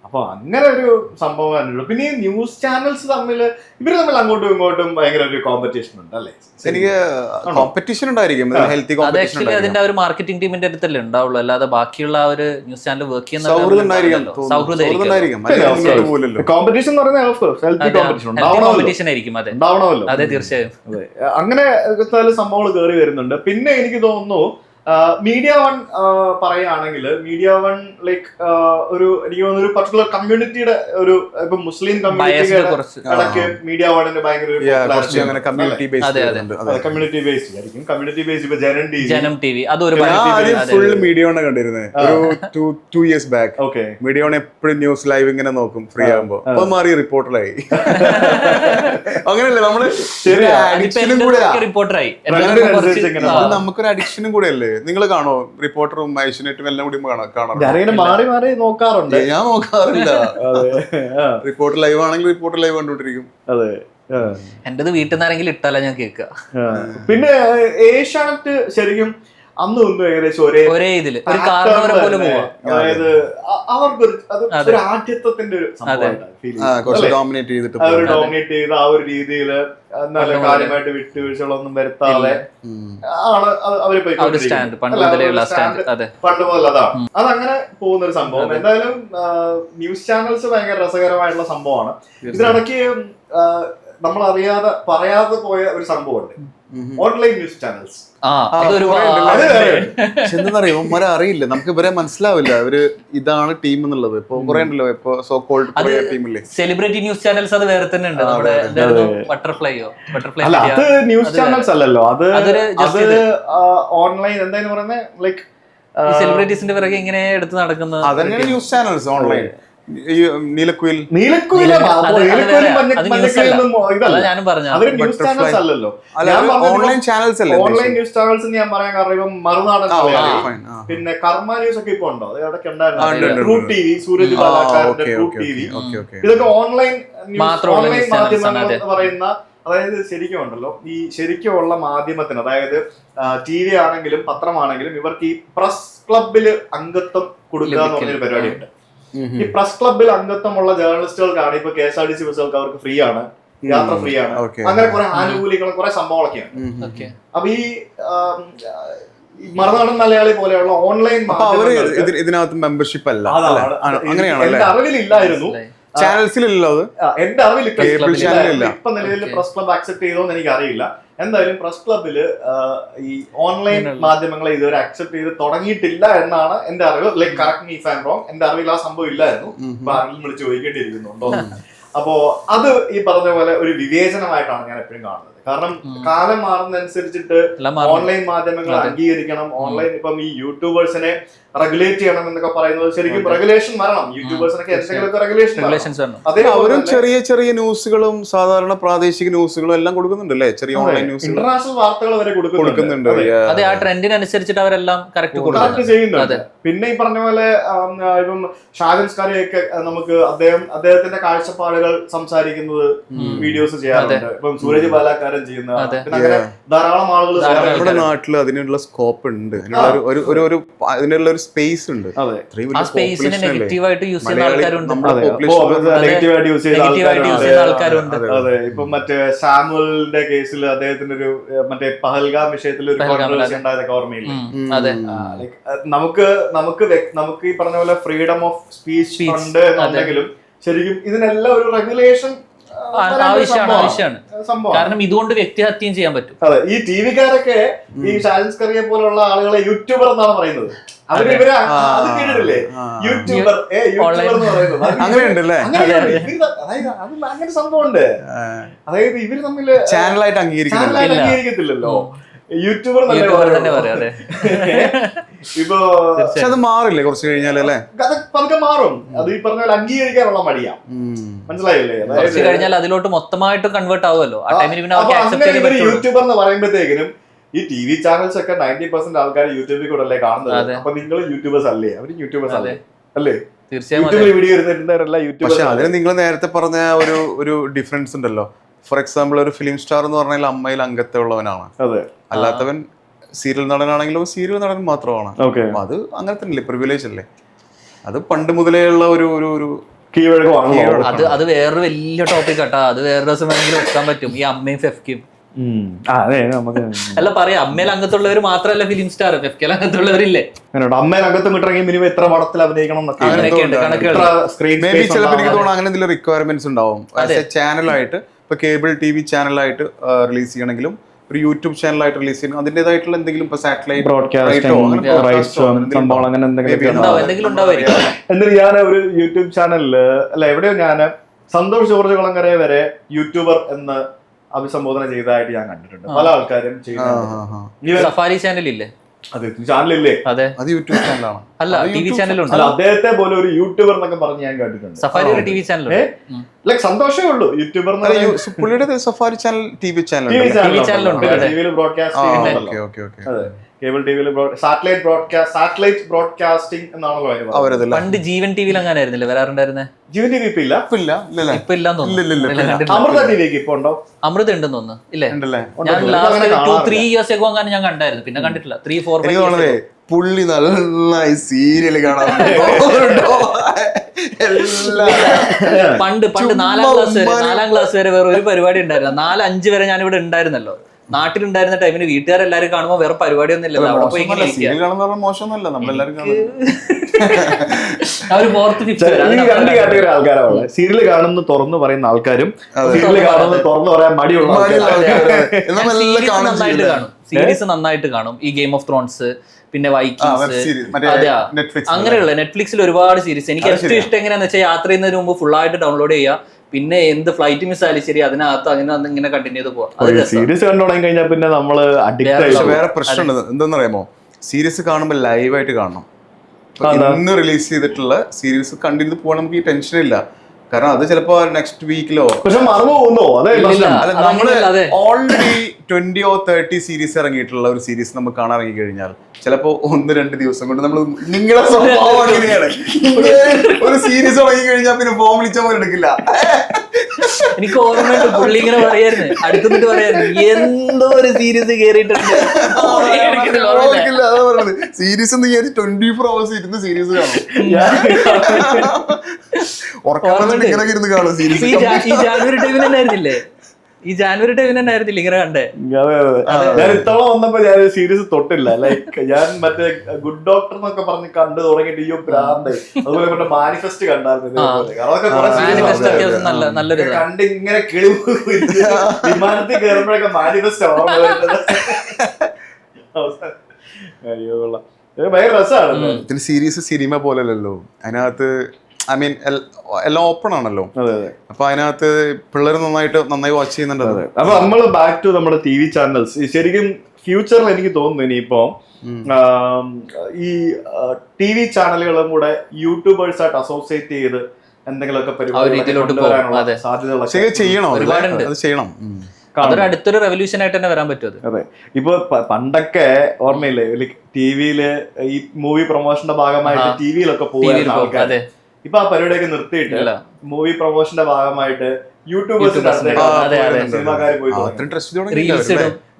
അപ്പൊ അങ്ങനെ ഒരു സംഭവം തന്നെയുള്ളൂ. പിന്നെ ഈ ന്യൂസ് ചാനൽസ് ഇവര് തമ്മിൽ അങ്ങോട്ടും ഇങ്ങോട്ടും ഭയങ്കര ഒരു കോമ്പറ്റീഷൻ ഉണ്ട് അല്ലേ? എനിക്ക് കോമ്പറ്റീഷൻ ഉണ്ടായിരിക്കും, ഹെൽത്തി കോമ്പറ്റീഷൻ. അതിന്റെ ഒരു മാർക്കറ്റിംഗ് ടീമിന്റെ അടുത്തല്ലേ ഉണ്ടാവുള്ളൂ, അല്ലാതെ ബാക്കിയുള്ള ആ ഒരു ന്യൂസ് ചാനൽ വർക്ക് ചെയ്യുന്ന കോമ്പറ്റീഷൻ എന്ന് പറഞ്ഞാൽ കോമ്പറ്റീഷൻ ആയിരിക്കും. അതെ തീർച്ചയായും. അങ്ങനെ സംഭവങ്ങൾ കയറി വരുന്നുണ്ട്. പിന്നെ എനിക്ക് തോന്നുന്നു മീഡിയ വൺ പറയുകയാണെങ്കിൽ മീഡിയ വൺ ലൈക്ക് എനിക്ക് തോന്നുന്നു ഒരു പർട്ടിക്കുലർ കമ്മ്യൂണിറ്റിയുടെ ഇപ്പൊ മുസ്ലിം കമ്മ്യൂണിറ്റിയുടെ ഇടയ്ക്ക് മീഡിയ വണ്ണിന് ഭയങ്കര കമ്മ്യൂണിറ്റി ബേസ്ഡ് ആയിരിക്കും. കമ്മ്യൂണിറ്റി ബേസ്ഡ് ഇപ്പൊ ജനം ടി വി അതൊരു ഫുൾ മീഡിയ വൺ കണ്ടിരുന്നത് ഒരു 2 years ബാക്ക്. മീഡിയ വൺ എപ്പോഴും ന്യൂസ് ലൈവ് ഇങ്ങനെ നോക്കും ഫ്രീ ആകുമ്പോ. അപ്പൊ മാറി റിപ്പോർട്ടറായി. അങ്ങനെയല്ലേ നമ്മള് റിപ്പോർട്ടറായി. നമുക്കൊരു അഡിക്ഷനും കൂടെ അല്ലേ? നിങ്ങൾ കാണോ റിപ്പോർട്ടറും ഏഷ്യനെറ്റും എല്ലാം കൂടി കാണാറുണ്ട്? മാറി മാറി നോക്കാറുണ്ട്. ഞാൻ നോക്കാറില്ല. റിപ്പോർട്ടർ ലൈവ് ആണെങ്കിൽ റിപ്പോർട്ടർ ലൈവ് കണ്ടോണ്ടിരിക്കും. അതെ, എന്റേത് വീട്ടിൽ നിന്ന് ആരെങ്കിലും ഇട്ടാല ഞാൻ കേൾക്കുക. പിന്നെ ഏഷ്യാനെറ്റ് ശരിക്കും അന്ന് ഒന്നും ഏകദേശം ഒരേ ഇതില് അതായത് അവർക്കൊരു ആഠ്യത്വത്തിന്റെ ഒരു ഡോമിനേറ്റ് ചെയ്ത് ആ ഒരു രീതിയില് നല്ല കാര്യമായിട്ട് വിട്ടുവീഴ്ചകളൊന്നും വരുത്താതെ ആണ് അവര് പോയിക്കൊണ്ടിരിക്കുന്നത്. പണ്ട് മുതൽ അതങ്ങനെ പോകുന്ന ഒരു സംഭവം. എന്തായാലും ന്യൂസ് ചാനൽസ് ഭയങ്കര രസകരമായിട്ടുള്ള സംഭവമാണ്. ഇതിനിടയ്ക്ക് നമ്മൾ പറയാതെ പോയ ഒരു സംഭവമുണ്ട്. Online news channels. എന്തെന്നറിയോ ഇവരെ അറിയില്ല, നമുക്ക് ഇവരെ മനസ്സിലാവില്ല ഇവര് ഇതാണ് ടീം എന്നുള്ളത്. ഇപ്പൊ കുറെ ഉണ്ടല്ലോ, ഇപ്പൊ സോ കോൾഡ് ടീമില്ലേ സെലിബ്രിറ്റി ന്യൂസ് ചാനൽസ്, അത് വേറെ തന്നെ ഉണ്ട്. ബട്ടർഫ്ലൈയോ അല്ല, അത് ന്യൂസ് ചാനൽസ് അല്ലല്ലോ, അത് ഓൺലൈൻ എന്തായാലും പറയുന്നത് ലൈക്ക് സെലിബ്രിറ്റീസിന്റെ പിറകെ ഇങ്ങനെ എടുത്ത് നടക്കുന്ന അതന്നെയാണ് ന്യൂസ് ചാനൽസ് ഓൺലൈൻ. നീലക്കുയിൽ ഞാനും പറഞ്ഞു ന്യൂസ് ചാനൽസ് അല്ലല്ലോ, ഓൺലൈൻ ചാനൽസ് അല്ലേ. ഓൺലൈൻ ന്യൂസ് ചാനൽസ് ഞാൻ പറയാൻ കാരണം ഇപ്പം മറുനാടൻ പിന്നെ കർമ്മ ന്യൂസ് ഒക്കെ ഇപ്പൊ ഉണ്ടോ, അതൊക്കെ ഉണ്ടായിരുന്നു. ട്രൂ ടിവി, സൂരജ് ബാലാക്കാരന്റെ ട്രൂ ടിവി, ഇതൊക്കെ ഓൺലൈൻ മാധ്യമങ്ങൾ എന്ന് പറയുന്ന, അതായത് ശരിക്കും ഉണ്ടല്ലോ ഈ ശരിക്കുമുള്ള മാധ്യമത്തിന്, അതായത് ടി വി ആണെങ്കിലും പത്രമാണെങ്കിലും ഇവർക്ക് ഈ പ്രസ് ക്ലബില് അംഗത്വം കൊടുക്കുക എന്ന് പറഞ്ഞൊരു പരിപാടിയുണ്ട്. ഈ പ്രസ് ക്ലബിൽ അംഗത്വമുള്ള ജേർണലിസ്റ്റുകൾക്കാണ് ഇപ്പൊ KSRTC ബസ്സുകൾക്ക് അവർക്ക് ഫ്രീ ആണ്, യാത്ര ഫ്രീ ആണ്, അങ്ങനെ കുറെ ആനുകൂല്യങ്ങളും കുറെ സംഭവങ്ങളൊക്കെയാണ്. അപ്പൊ ഈ മറുനാടൻ മലയാളി പോലെയുള്ള ഓൺലൈൻ ഇതിനകത്ത് മെമ്പർഷിപ്പ് അല്ല, എന്റെ അറിവിലില്ലായിരുന്നു, ചാനൽസിലല്ലോ അത്, എന്റെ അറിവിൽ ഇപ്പൊ നിലവിൽ പ്രസ് ക്ലബ് അക്സെപ്റ്റ് ചെയ്തോന്ന് എനിക്ക് അറിയില്ല. എന്തായാലും പ്രസ് ക്ലബില് ഈ ഓൺലൈൻ മാധ്യമങ്ങളെ ഇതുവരെ അക്സെപ്റ്റ് ചെയ്ത് തുടങ്ങിയിട്ടില്ല എന്നാണ് എന്റെ അറിവ്. Like correct me if I am wrong, എന്റെ അറിവിൽ ആ സംഭവം ഇല്ലായിരുന്നു. ആരെങ്കിലും വിളിച്ച് ചോദിക്കേണ്ടിയിരിക്കുന്നുണ്ടോ. അപ്പോ അത് ഈ പറഞ്ഞ പോലെ ഒരു വിവേചനമായിട്ടാണ് ഞാൻ എപ്പോഴും കാണുന്നത്. കാരണം കാലം മാറുന്നതനുസരിച്ചിട്ട് ഓൺലൈൻ മാധ്യമങ്ങൾ അംഗീകരിക്കണം. ഓൺലൈൻ ഇപ്പം ഈ യൂട്യൂബേഴ്സിനെ റെഗുലേറ്റ് ചെയ്യണം എന്നൊക്കെ പറയുന്നത് ശരിക്കും റെഗുലേഷൻ വരണം. യൂട്യൂബേഴ്സിനൊക്കെ എന്തെങ്കിലുമൊക്കെ റെഗുലേഷൻ. അതേ അവരും ചെറിയ ചെറിയ ന്യൂസുകളും സാധാരണ പ്രാദേശിക ന്യൂസുകളും എല്ലാം കൊടുക്കുന്നുണ്ട് അല്ലേ, ചെറിയ ഓൺലൈൻ ന്യൂസ്, ഇന്റർനാഷണൽ വാർത്തകൾ വരെ കൊടുക്കുന്നുണ്ട്. അതെ, ആ ട്രെൻഡിനനുസരിച്ചിട്ട് അവരെല്ലാം കറക്റ്റ് ചെയ്യുന്നുണ്ട്. പിന്നെ ഈ പറഞ്ഞ പോലെ ഇപ്പം ഷാജൻസ്കാരെയൊക്കെ നമുക്ക് അദ്ദേഹത്തിന്റെ കാഴ്ചപ്പാടുകൾ സംസാരിക്കുന്നത് വീഡിയോസ് ചെയ്യാറുണ്ട്. ഇപ്പം സൂരജ് ബാലാക്കാരൻ ചെയ്യുന്ന ധാരാളം ആളുകൾ നമ്മുടെ നാട്ടിൽ അതിനുള്ള സ്കോപ്പ് ഉണ്ട്, അതിനുള്ള ഒരു സ്പേസ് ഉണ്ട്. നെഗറ്റീവായിട്ട് യൂസ് ചെയ്യുന്ന ആൾക്കാരുണ്ട്. അതെ, ഇപ്പൊ മറ്റേ സാമുവലിന്റെ കേസിൽ അദ്ദേഹത്തിന്റെ ഒരു മറ്റേ പഹൽഗാം വിഷയത്തിൽ ഒരു കോൺട്രവേഴ്സി ഉണ്ടായതൊക്കെ ഓർമ്മയില്ല. നമുക്ക് ഈ പറഞ്ഞ പോലെ ഫ്രീഡം ഓഫ് സ്പീച്ച് ഉണ്ട് എന്നുണ്ടെങ്കിലും ശരിക്കും ഇതിനെല്ലാം ഒരു റെഗുലേഷൻ ആവശ്യമാണ്. കാരണം ഇതുകൊണ്ട് വ്യക്തിഹത്യം ചെയ്യാൻ പറ്റും. അതെ, ഈ ടി വിക്കാരൊക്കെ ഈ ഷാജൻസ്കറിയെ പോലുള്ള ആളുകളെ യൂട്യൂബർ എന്നാണ് പറയുന്നത്. അവര് ഇവരെ അത് കേട്ടിട്ടില്ലേ, യൂട്യൂബർ എന്ന് പറയുന്നത്. അങ്ങനെ സംഭവം ഉണ്ട്. അതായത് ഇവര് തമ്മില് ചാനലായിട്ട് അംഗീകരിക്കത്തില്ലല്ലോ. യൂട്യൂബർ തന്നെ പറയാം. ഇപ്പൊ അത് മാറില്ലേ കുറച്ച് കഴിഞ്ഞാലല്ലേ, പതുക്കെ മാറും. അത് ഈ പറഞ്ഞ പോലെ അംഗീകരിക്കാനുള്ള മടിയാ, മനസ്സിലായില്ലേ? കുറച്ച് കഴിഞ്ഞാൽ അതിലോട്ട് മൊത്തമായിട്ട് കൺവേർട്ട് ആവുമല്ലോ. യൂട്യൂബർ എന്ന് പറയുമ്പോഴത്തേക്കിനും ഈ ടി വി ചാനൽസ് ഒക്കെ 90% ആൾക്കാർ യൂട്യൂബിൽ കൂടെ അല്ലേ കാണുന്നത്. അപ്പൊ നിങ്ങൾ യൂട്യൂബേഴ്സ് അല്ലേ, അവര് യൂട്യൂബേഴ്സ് അല്ലേ? തീർച്ചയായും വീഡിയോ ഇരുന്നിട്ടുണ്ടായിരുന്നല്ല യൂട്യൂബ്. പക്ഷെ അതിന് നിങ്ങൾ നേരത്തെ പറഞ്ഞ ഒരു ഡിഫറൻസ് ഉണ്ടല്ലോ. ഫോർ എക്സാമ്പിൾ ഒരു ഫിലിം സ്റ്റാർ എന്ന് പറഞ്ഞാൽ അമ്മയിൽ അംഗത്വമുള്ളവനാണ്, അല്ലാത്തവൻ സീരിയൽ നടനാണെങ്കിലും സീരിയൽ നടൻ മാത്രമാണ്. അത് അങ്ങനെ തന്നെ പ്രിവിലേജ് അല്ലേ, അത് പണ്ട് മുതലേ ഉള്ള ഒരു അത് വേറൊരു വലിയ ടോപ്പിക് കേട്ടോ. അത് വേറൊരു ദിവസം വേണമെങ്കിൽ വെക്കാൻ പറ്റും. ഈ അമ്മയും ഫെഫ്കിയും അല്ല പറയാം, അമ്മയിൽ അംഗത്തുള്ളവർ മാത്രമല്ല ഫിലിം സ്റ്റാർ, ഫെഫ്കിൽ അംഗത്തുള്ളവരില്ലേ? അമ്മയിൽ അംഗത്വം കിട്ടണമെങ്കിൽ മിനിമം എത്ര പടത്തിൽ അഭിനയിക്കണം ചിലപ്പോൾ എനിക്ക് തോന്നുന്നു അങ്ങനെ എന്തെങ്കിലും റിക്വയർമെന്റ്സ് ഉണ്ടാവും. ചാനലായിട്ട് ഇപ്പൊ കേബിൾ TV ചാനലായിട്ട് റിലീസ് ചെയ്യണമെങ്കിലും ഒരു യൂട്യൂബ് ചാനലായിട്ട് റിലീസ് ചെയ്യണം, അതിന്റേതായിട്ടുള്ള എന്തെങ്കിലും ഇപ്പൊ സാറ്റലൈറ്റ് എന്നിട്ട് ഞാൻ ഒരു യൂട്യൂബ് ചാനലില് അല്ല എവിടെയോ ഞാൻ സന്തോഷ് ജോർജ് കുളങ്ങര വരെ യൂട്യൂബർ എന്ന് അഭിസംബോധന ചെയ്തതായിട്ട് ഞാൻ കണ്ടിട്ടുണ്ട്. പല ആൾക്കാരും ചെയ്യുന്നത്. സഫാരി ചാനലില്ലേ? ചാനലില്ലേ? അതെ, അത് യൂട്യൂബ് ചാനലാണ്. അല്ല, ടിവി ചാനലുണ്ട്. അദ്ദേഹത്തെ പോലെ ഒരു യൂട്യൂബർ എന്നൊക്കെ പറഞ്ഞ് ഞാൻ കേട്ടിട്ടുണ്ട്. സഫാരി ഒരു ടിവി ചാനൽ, ലൈക് സന്തോഷമേ ഉള്ളൂ യൂട്യൂബർ. പുള്ളിയുടെ safari channel TV channel broadcast, cable ടിവിയിൽ സാറ്റലൈറ്റ് ബ്രോഡ്കാസ്റ്റിംഗ് എന്നാണല്ലോ. പണ്ട് ജീവൻ ടിവിയിൽ അങ്ങനെ ആയിരുന്നില്ലേ വരാറുണ്ടായിരുന്നേ? ജീവൻ ടി വി ഇപ്പൊ ഇല്ലാന്ന് തോന്നുന്നു. അമൃത ടിവിക്ക് ഇപ്പൊ ഉണ്ടോ? അമൃത ഉണ്ടെന്ന് തോന്നുന്നു. ഇല്ലേ, ഞാൻ ലാസ്റ്റ് 2-3 years ago അങ്ങനെ ഞാൻ കണ്ടായിരുന്നു, പിന്നെ കണ്ടിട്ടില്ല. 3-4 പുള്ളി നല്ല സീരിയൽ കാണാൻ പണ്ട് 4ാം ക്ലാസ് വരെ വേറെ ഒരു പരിപാടി ഉണ്ടായിരുന്നു. 4-5 വരെ ഞാൻ ഇവിടെ ഉണ്ടായിരുന്നല്ലോ. നാട്ടിലുണ്ടായിരുന്ന ടൈമിന് വീട്ടുകാരെല്ലാരും കാണുമ്പോൾ വേറെ പരിപാടിയൊന്നും ഇല്ലല്ലോ, അവിടെ പോയി ഇങ്ങനെ ഇരിക്കുക. സീരിയൽ കാണുന്ന പറഞ്ഞാൽ മോശമൊന്നുമല്ല, നമ്മളെല്ലാരും കാണുന്നത്. അവര് ഫോർത്ത് ഫിഫ്ത്ത് ഈ രണ്ട് കാറ്റഗറി ആൾക്കാരാണ്. സീരിയൽ കാണുന്നു തുറന്നു പറയുന്ന ആൾക്കാരും സീരിയൽ കാണുന്നു തുറന്നു പറയാൻ മടിയുള്ള നന്നായിട്ട് കാണും, സീരീസ് നന്നായിട്ട് കാണും. ഈ ഗെയിം ഓഫ് ത്രോൺസ്, പിന്നെ വൈക്കിങ്സ്, അങ്ങനെയുള്ള നെറ്റ്ഫ്ലിക്സിൽ ഒരുപാട് സീരീസ്. എനിക്ക് ഏറ്റവും ഇഷ്ടം എങ്ങനെയാന്ന് വെച്ചാൽ യാത്ര ചെയ്യുന്നതിന് മുമ്പ് ഫുൾ ആയിട്ട് ഡൗൺലോഡ് ചെയ്യുക, പിന്നെ എന്ത് ഫ്ലൈറ്റ് മിസ് ആയാലും ശരി അതിനകത്ത് അങ്ങനെ ഇങ്ങനെ കണ്ടിന്യൂ ചെയ്ത് പോവാം. സീരീസ് കണ്ടു തുടങ്ങി കഴിഞ്ഞാൽ പിന്നെ നമ്മള് അഡിക്റ്റ്. വേറെ പ്രശ്നമുണ്ട്, എന്താണെന്ന് അറിയാമോ, സീരീസ് കാണുമ്പോൾ ലൈവായിട്ട് കാണണം. ഇന്ന് റിലീസ് ചെയ്തിട്ടുള്ള സീരീസ് കണ്ടിരുന്ന് പോകാൻ നമുക്ക് ഈ ടെൻഷൻ ഇല്ല. കാരണം അത് ചിലപ്പോ നെക്സ്റ്റ് വീക്കിലോ പക്ഷെ മറന്നു പോകുന്നോ, അതെ നമ്മള് ഓൾറെഡി 20 or 30 സീരീസ് ഇറങ്ങിയിട്ടുള്ള ഒരു സീരീസ് നമുക്ക് കാണാൻ ഇറങ്ങി കഴിഞ്ഞാൽ ചിലപ്പോ 1-2 ദിവസം കൊണ്ട് നമ്മൾ നിങ്ങളെ സ്വഭാവം അങ്ങനെയാണ്. ഒരു സീരീസ് തുടങ്ങി കഴിഞ്ഞാൽ പിന്നെ ഫോം വിളിച്ച പോലെ എടുക്കില്ല. എനിക്ക് ഓർമ്മയുണ്ട് പുള്ളി ഇങ്ങനെ പറയായിരുന്നു, അടുത്തുനിന്നിട്ട് പറയായിരുന്നു എന്തോ ഒരു സീരീസ് കേറിയിട്ടുണ്ട്. സീരീസ് 24 hours ഇരുന്ന് സീരീസ് കാണും. ഇങ്ങനെ ഇരുന്ന് കാണും സീരീസ്. ഈ ജാനുവരി ടൈമിൽ തന്നെ ആയിരുന്നില്ലേ, ഈ ജാനുവരി ടൈമിൽ തന്നെ ആയിരുന്നില്ല ഇങ്ങനെ കണ്ടേ. ഞാൻ ഇത്തവണ വന്നപ്പോ ഞാൻ സീരീസ് തൊട്ടില്ല. ലൈക്ക് ഞാൻ മറ്റേ ഗുഡ് ഡോക്ടർ എന്നൊക്കെ പറഞ്ഞ് കണ്ടു തുടങ്ങിയിട്ട് ഈ ഭ്രാന്ത്. അതുപോലെ മറ്റേ മാനിഫെസ്റ്റ് കണ്ടായിരുന്നു. കണ്ട് ഇങ്ങനെ കിളി വിമാനത്തിൽ കയറുമ്പോഴൊക്കെ മാനിഫെസ്റ്റ് ഓർമ്മ വരുന്നത്. അയ്യോ കൊള്ളാം, ഭയങ്കര രസമാണ്. സീരീസ് സിനിമ പോലല്ലോ, അതിനകത്ത് ഐ മീൻ എല്ലാം ഓപ്പൺ ആണല്ലോ. അപ്പൊ അതിനകത്ത് പിള്ളേർ നന്നായി വാച്ച് ചെയ്യുന്നുണ്ട്. അപ്പൊ നമ്മള് ബാക്ക് ടു നമ്മുടെ TV ചാനൽസ്. ശരിക്കും ഫ്യൂച്ചറിൽ എനിക്ക് തോന്നുന്നു ഇനിയിപ്പോ ഈ TV ചാനലുകളും കൂടെ യൂട്യൂബേഴ്സ് ആയിട്ട് അസോസിയേറ്റ് ചെയ്ത് എന്തെങ്കിലുമൊക്കെ പരിപാടി സാധ്യതയുള്ള ചെയ്യണം. അതൊരു അടുത്തൊരു റെവല്യൂഷൻ ആയിട്ട് തന്നെ വരാൻ പറ്റും. അതെ, ഇപ്പൊ പണ്ടൊക്കെ ഓർമ്മയില്ലേ ടിവിയില് ഈ മൂവി പ്രൊമോഷന്റെ ഭാഗമായിട്ട് ടിവിയിലൊക്കെ പോകുന്ന ആൾക്കാർ ഇപ്പൊ ആ പരിപാടിയൊക്കെ നിർത്തിയിട്ട് മൂവി പ്രൊമോഷന്റെ ഭാഗമായിട്ട് യൂട്യൂബേഴ്സിന്റെ സിനിമാക്കാര് പോയി.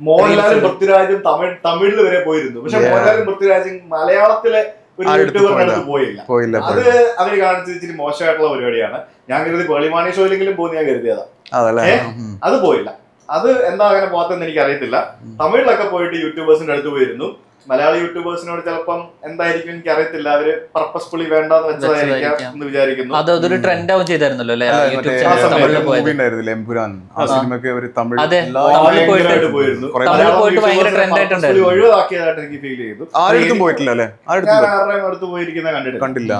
മോഹൻലാലും പൃഥ്വിരാജും തമിഴിൽ വരെ പോയിരുന്നു. പക്ഷെ മോഹൻലാലും പൃഥ്വിരാജും മലയാളത്തിലെ ഒരു യൂട്യൂബറിന്റെ അടുത്ത് പോയില്ല. അത് അവര് കാണിച്ചത് ഇച്ചിരി മോശമായിട്ടുള്ള പരിപാടിയാണ്. ഞാൻ കരുതി പേളിമാണി ഷോയിലെങ്കിലും പോകുന്ന ഞാൻ കരുതിയതാ. അത് പോയില്ല. അത് എന്താ അങ്ങനെ പോകാത്തെന്ന് എനിക്ക് അറിയത്തില്ല. തമിഴിലൊക്കെ പോയിട്ട് യൂട്യൂബേഴ്സിന്റെ അടുത്ത് പോയിരുന്നു. മലയാളി യൂട്യൂബേഴ്സിനോട് ചിലപ്പം എന്തായിരിക്കും എനിക്ക് അറിയത്തില്ല, അവര് പർപ്പസ്ഫുള്ളി വേണ്ടെന്ന് വെച്ചതായിരിക്കാം എന്ന് വിചാരിക്കുന്നു. അതൊരു ട്രെൻഡ് ആവും ചെയ്തായിരുന്നല്ലോ ഒഴിവാക്കിയതായിട്ട് എനിക്ക് ഫീൽ ചെയ്തു. അടുത്ത് പോയിരിക്കുന്ന കണ്ടില്ല.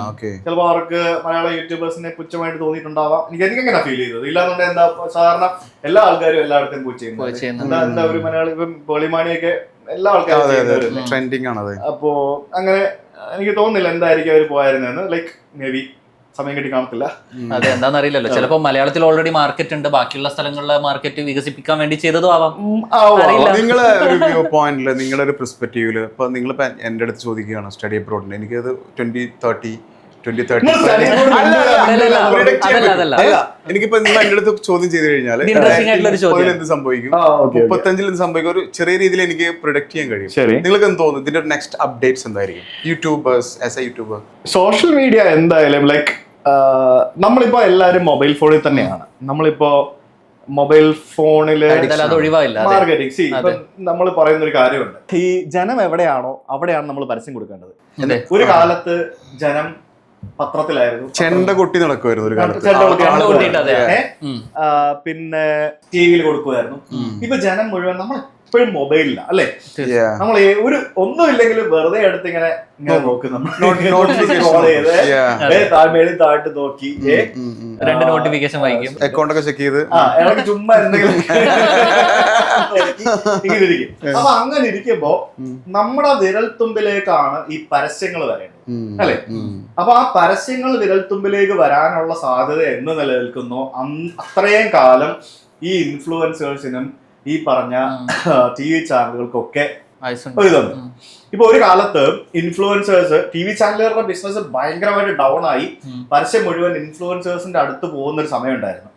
ചിലപ്പോ അവർക്ക് മലയാള യൂട്യൂബേഴ്സിനെ പുച്ഛമായിട്ട് തോന്നിയിട്ടുണ്ടാവാം. എനിക്ക് എങ്ങനെ ഫീൽ ചെയ്തത്. ഇല്ലാന്നുണ്ടെങ്കിൽ എന്താ സാധാരണ എല്ലാ ആൾക്കാരും എല്ലായിടത്തും പൂച്ച ചെയ്യുന്നത്. എന്താ ഒരു മലയാളി ഇപ്പം പോളിമാണിയൊക്കെ എല്ലാ ആൾക്കാരും ട്രെൻഡിങ് ആണ്. അപ്പോ അങ്ങനെ എനിക്ക് തോന്നുന്നില്ല എന്തായിരിക്കും അവര് പോയായിരുന്നെന്ന്. ലൈക്ക് മേ ബി സമയം കിട്ടി കാണത്തില്ല. അതെ, എന്താണെന്ന് അറിയില്ലല്ലോ. ചിലപ്പോ മലയാളത്തിൽ ഓൾറെഡി മാർക്കറ്റ് ഉണ്ട്, ബാക്കിയുള്ള സ്ഥലങ്ങളിലെ മാർക്കറ്റ് വികസിപ്പിക്കാൻ വേണ്ടി ചെയ്തതും ആവാം. നിങ്ങളെ ഒരു വ്യൂ പോയിന്റില്, നിങ്ങളുടെ ഒരു പെർസ്പെക്റ്റീവില് ഇപ്പൊ നിങ്ങളിപ്പോ എന്റെ അടുത്ത് ചോദിക്കുകയാണ് സ്റ്റഡി അബ്രോഡിന്, എനിക്കത് 2030 എനിക്കിപ്പോ നിങ്ങൾ എന്റെ അടുത്ത് ചോദ്യം ചെയ്ത് കഴിഞ്ഞാൽ എന്ത് സംഭവിക്കും, 35 എന്ത് സംഭവിക്കും, ഒരു ചെറിയ രീതിയിൽ എനിക്ക് പ്രൊഡക്ട് ചെയ്യാൻ കഴിയും. നിങ്ങൾക്ക് എന്ത് തോന്നുന്നു ഇതിന്റെ നെക്സ്റ്റ് അപ്ഡേറ്റ്സ് എന്തായിരിക്കും? YouTubers as A YouTuber, social media എന്തായാലും ലൈക്ക് നമ്മളിപ്പോ എല്ലാരും മൊബൈൽ ഫോണിൽ തന്നെയാണ്. നമ്മളിപ്പോ മൊബൈൽ ഫോണില് മാർക്കറ്റിംഗ് നമ്മൾ പറയുന്ന ഒരു കാര്യമുണ്ട്. ഈ ജനം എവിടെയാണോ അവിടെയാണ് നമ്മൾ പരസ്യം കൊടുക്കേണ്ടത്. ഒരു കാലത്ത് ജനം പത്രത്തിലായിരുന്നു, ചെണ്ട കൊട്ടി നടക്കുമായിരുന്നു ഒരു കാലത്ത്, പിന്നെ ടിവിയിൽ കൊടുക്കുമായിരുന്നു. ഇപ്പൊ ജനം മുഴുവൻ നമ്മൾ എപ്പോഴും മൊബൈലില്ല അല്ലെ. നമ്മൾ ഒരു ഒന്നുമില്ലെങ്കിലും വെറുതെ എടുത്ത് ഇങ്ങനെ നോക്കും. താഴ്മേലും താഴ്ത്ത് നോക്കി 2 നോട്ടിഫിക്കേഷൻ വായിക്കും, അക്കൗണ്ട് ഒക്കെ ചെക്ക് ചെയ്ത് ഇടയ്ക്ക് ചുമ്മാ എന്തെങ്കിലും ഇങ്ങനെ ഇരിക്കും. അപ്പൊ അങ്ങനെ ഇരിക്കുമ്പോ നമ്മുടെ വിരൽത്തുമ്പിലേക്കാണ് ഈ പരസ്യങ്ങൾ വരേണ്ടത് അല്ലെ. അപ്പൊ ആ പരസ്യങ്ങൾ വിരൽത്തുമ്പിലേക്ക് വരാനുള്ള സാധ്യത എന്ന് നിലനിൽക്കുന്നോ അത്രയും കാലം ഈ ഇൻഫ്ലുവൻസേഴ്സിനും ഈ പറഞ്ഞ TV ചാനലുകൾക്കൊക്കെ ഒരിതുണ്ട്. ഇപ്പൊ ഒരു കാലത്ത് ഇൻഫ്ലുവൻസേഴ്സ് TV ചാനലുകളുടെ ബിസിനസ് ഭയങ്കരമായിട്ട് ഡൗൺ ആയി, പരസ്യം മുഴുവൻ ഇൻഫ്ലുവൻസേഴ്സിന്റെ അടുത്ത് പോകുന്ന ഒരു സമയം ഉണ്ടായിരുന്നു.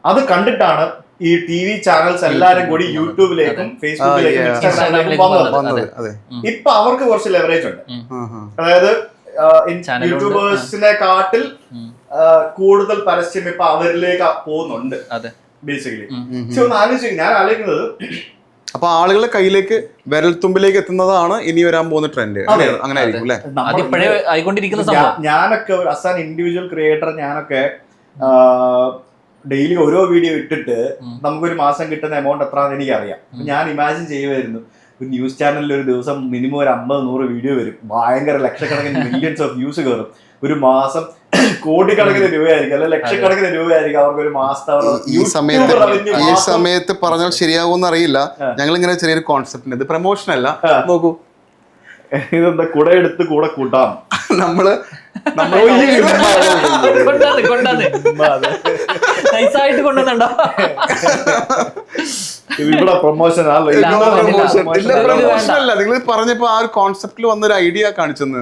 അത് കണ്ടിട്ടാണ് ഈ TV ചാനൽസ് എല്ലാരും കൂടി യൂട്യൂബിലേക്കും ഫേസ്ബുക്കിലേക്കും ഇൻസ്റ്റാഗ്രാമിലേക്കും വന്നത്. ഇപ്പൊ അവർക്ക് കുറച്ച് ലെവറേജ് ഉണ്ട്. അതായത് യൂട്യൂബേഴ്സിനെ കാട്ടിൽ കൂടുതൽ പരസ്യം ഇപ്പൊ അവരിലേക്ക് പോകുന്നുണ്ട് ബേസിക്കലി. പക്ഷെ ഒന്ന് ആലോചിച്ചു, ഞാൻ ആലോചിക്കുന്നത് അപ്പൊ ആളുകളുടെ കയ്യിലേക്ക് വിരൽത്തുമ്പിലേക്ക് എത്തുന്നതാണ് ഇനി വരാൻ പോകുന്ന ട്രെൻഡ്. അങ്ങനെ ആയിരിക്കും അല്ലെ? അതിപ്പോഴേ ആയിക്കൊണ്ടിരിക്കുന്ന സംഭവം. ഞാനൊക്കെ ആസ് ആൻ ഇൻഡിവിജ്വൽ ക്രിയേറ്റർ ഞാനൊക്കെ ഡെയിലി ഓരോ വീഡിയോ ഇട്ടിട്ട് നമുക്കൊരു മാസം കിട്ടുന്ന എമൗണ്ട് എത്രയാണെന്ന് എനിക്കറിയാം. ഞാൻ ഇമാജിൻ ചെയ്യുമായിരുന്നു ഒരു ന്യൂസ് ചാനലിൽ ഒരു ദിവസം മിനിമം ഒരു 50-100 വീഡിയോ വരും, ഭയങ്കര ലക്ഷക്കണക്കിന് മില്യൺസ് ഓഫ് വ്യൂസ് കയറും, ഒരു മാസം കോടിക്കണക്കിന് രൂപയായിരിക്കും അല്ലെ ലക്ഷക്കണക്കിന് രൂപയായിരിക്കും അവർക്ക് ഒരു മാസത്തെ. ഈ സമയത്ത് പറഞ്ഞാൽ ശരിയാകുമെന്ന് അറിയില്ല. ഞങ്ങൾ ഇങ്ങനെ ചെറിയൊരു കോൺസെപ്റ്റ്, ഇത് പ്രൊമോഷൻ അല്ല. നോക്കൂ, ഇതെന്താ കൂടെ എടുത്ത് കൂടെ കൂട്ടാം. നമ്മള് ഇവിടെ പ്രൊമോഷൻ പ്രൊമോഷൻ അല്ല. നിങ്ങൾ പറഞ്ഞപ്പോ ആ ഒരു കോൺസെപ്റ്റിൽ വന്നൊരു ഐഡിയ കാണിച്ചെന്ന്.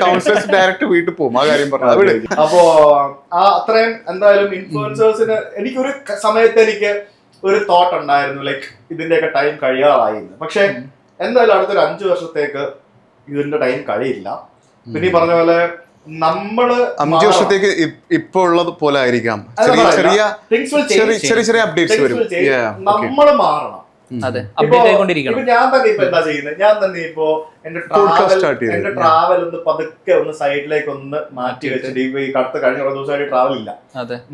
കൗൺസിലേഴ്സ് ഡയറക്റ്റ് വീട്ടിൽ പോകും, ആ കാര്യം പറഞ്ഞു. അപ്പോ അത്രയും എന്തായാലും ഇൻഫ്ലുവൻസേഴ്സിന് എനിക്കൊരു സമയത്ത് എനിക്ക് ഒരു തോട്ട് ഉണ്ടായിരുന്നു, ലൈക്ക് ഇതിന്റെയൊക്കെ ടൈം കഴിയാറായില്ല. പക്ഷെ എന്തായാലും അടുത്തൊരു 5 വർഷത്തേക്ക് ഇതിന്റെ ടൈം കഴിയില്ല. പിന്നെ ഈ പറഞ്ഞ പോലെ നമ്മള് 5 വർഷത്തേക്ക് ഇപ്പൊ ഉള്ളത് പോലെ ആയിരിക്കാം, ചെറിയ ചെറിയ അപ്ഡേറ്റ്സ് വരും. നമ്മള് മാറണം. അതെ, അപ്ഡേറ്റ് ആയിക്കൊണ്ടിരിക്കണം. ഞാൻ തന്നെ ഇപ്പൊ എന്താ ചെയ്യുന്നത്, ഞാൻ തന്നെ ഇപ്പോ എന്റെ ട്രാവൽ ഒന്ന് പതുക്കെ ഒന്ന് സൈഡിലേക്ക് ഒന്ന് മാറ്റി വെച്ചിട്ട് ഇപ്പൊ ഈ കഴിഞ്ഞ കുറേ ദിവസമായിട്ട് ട്രാവൽ ഇല്ല,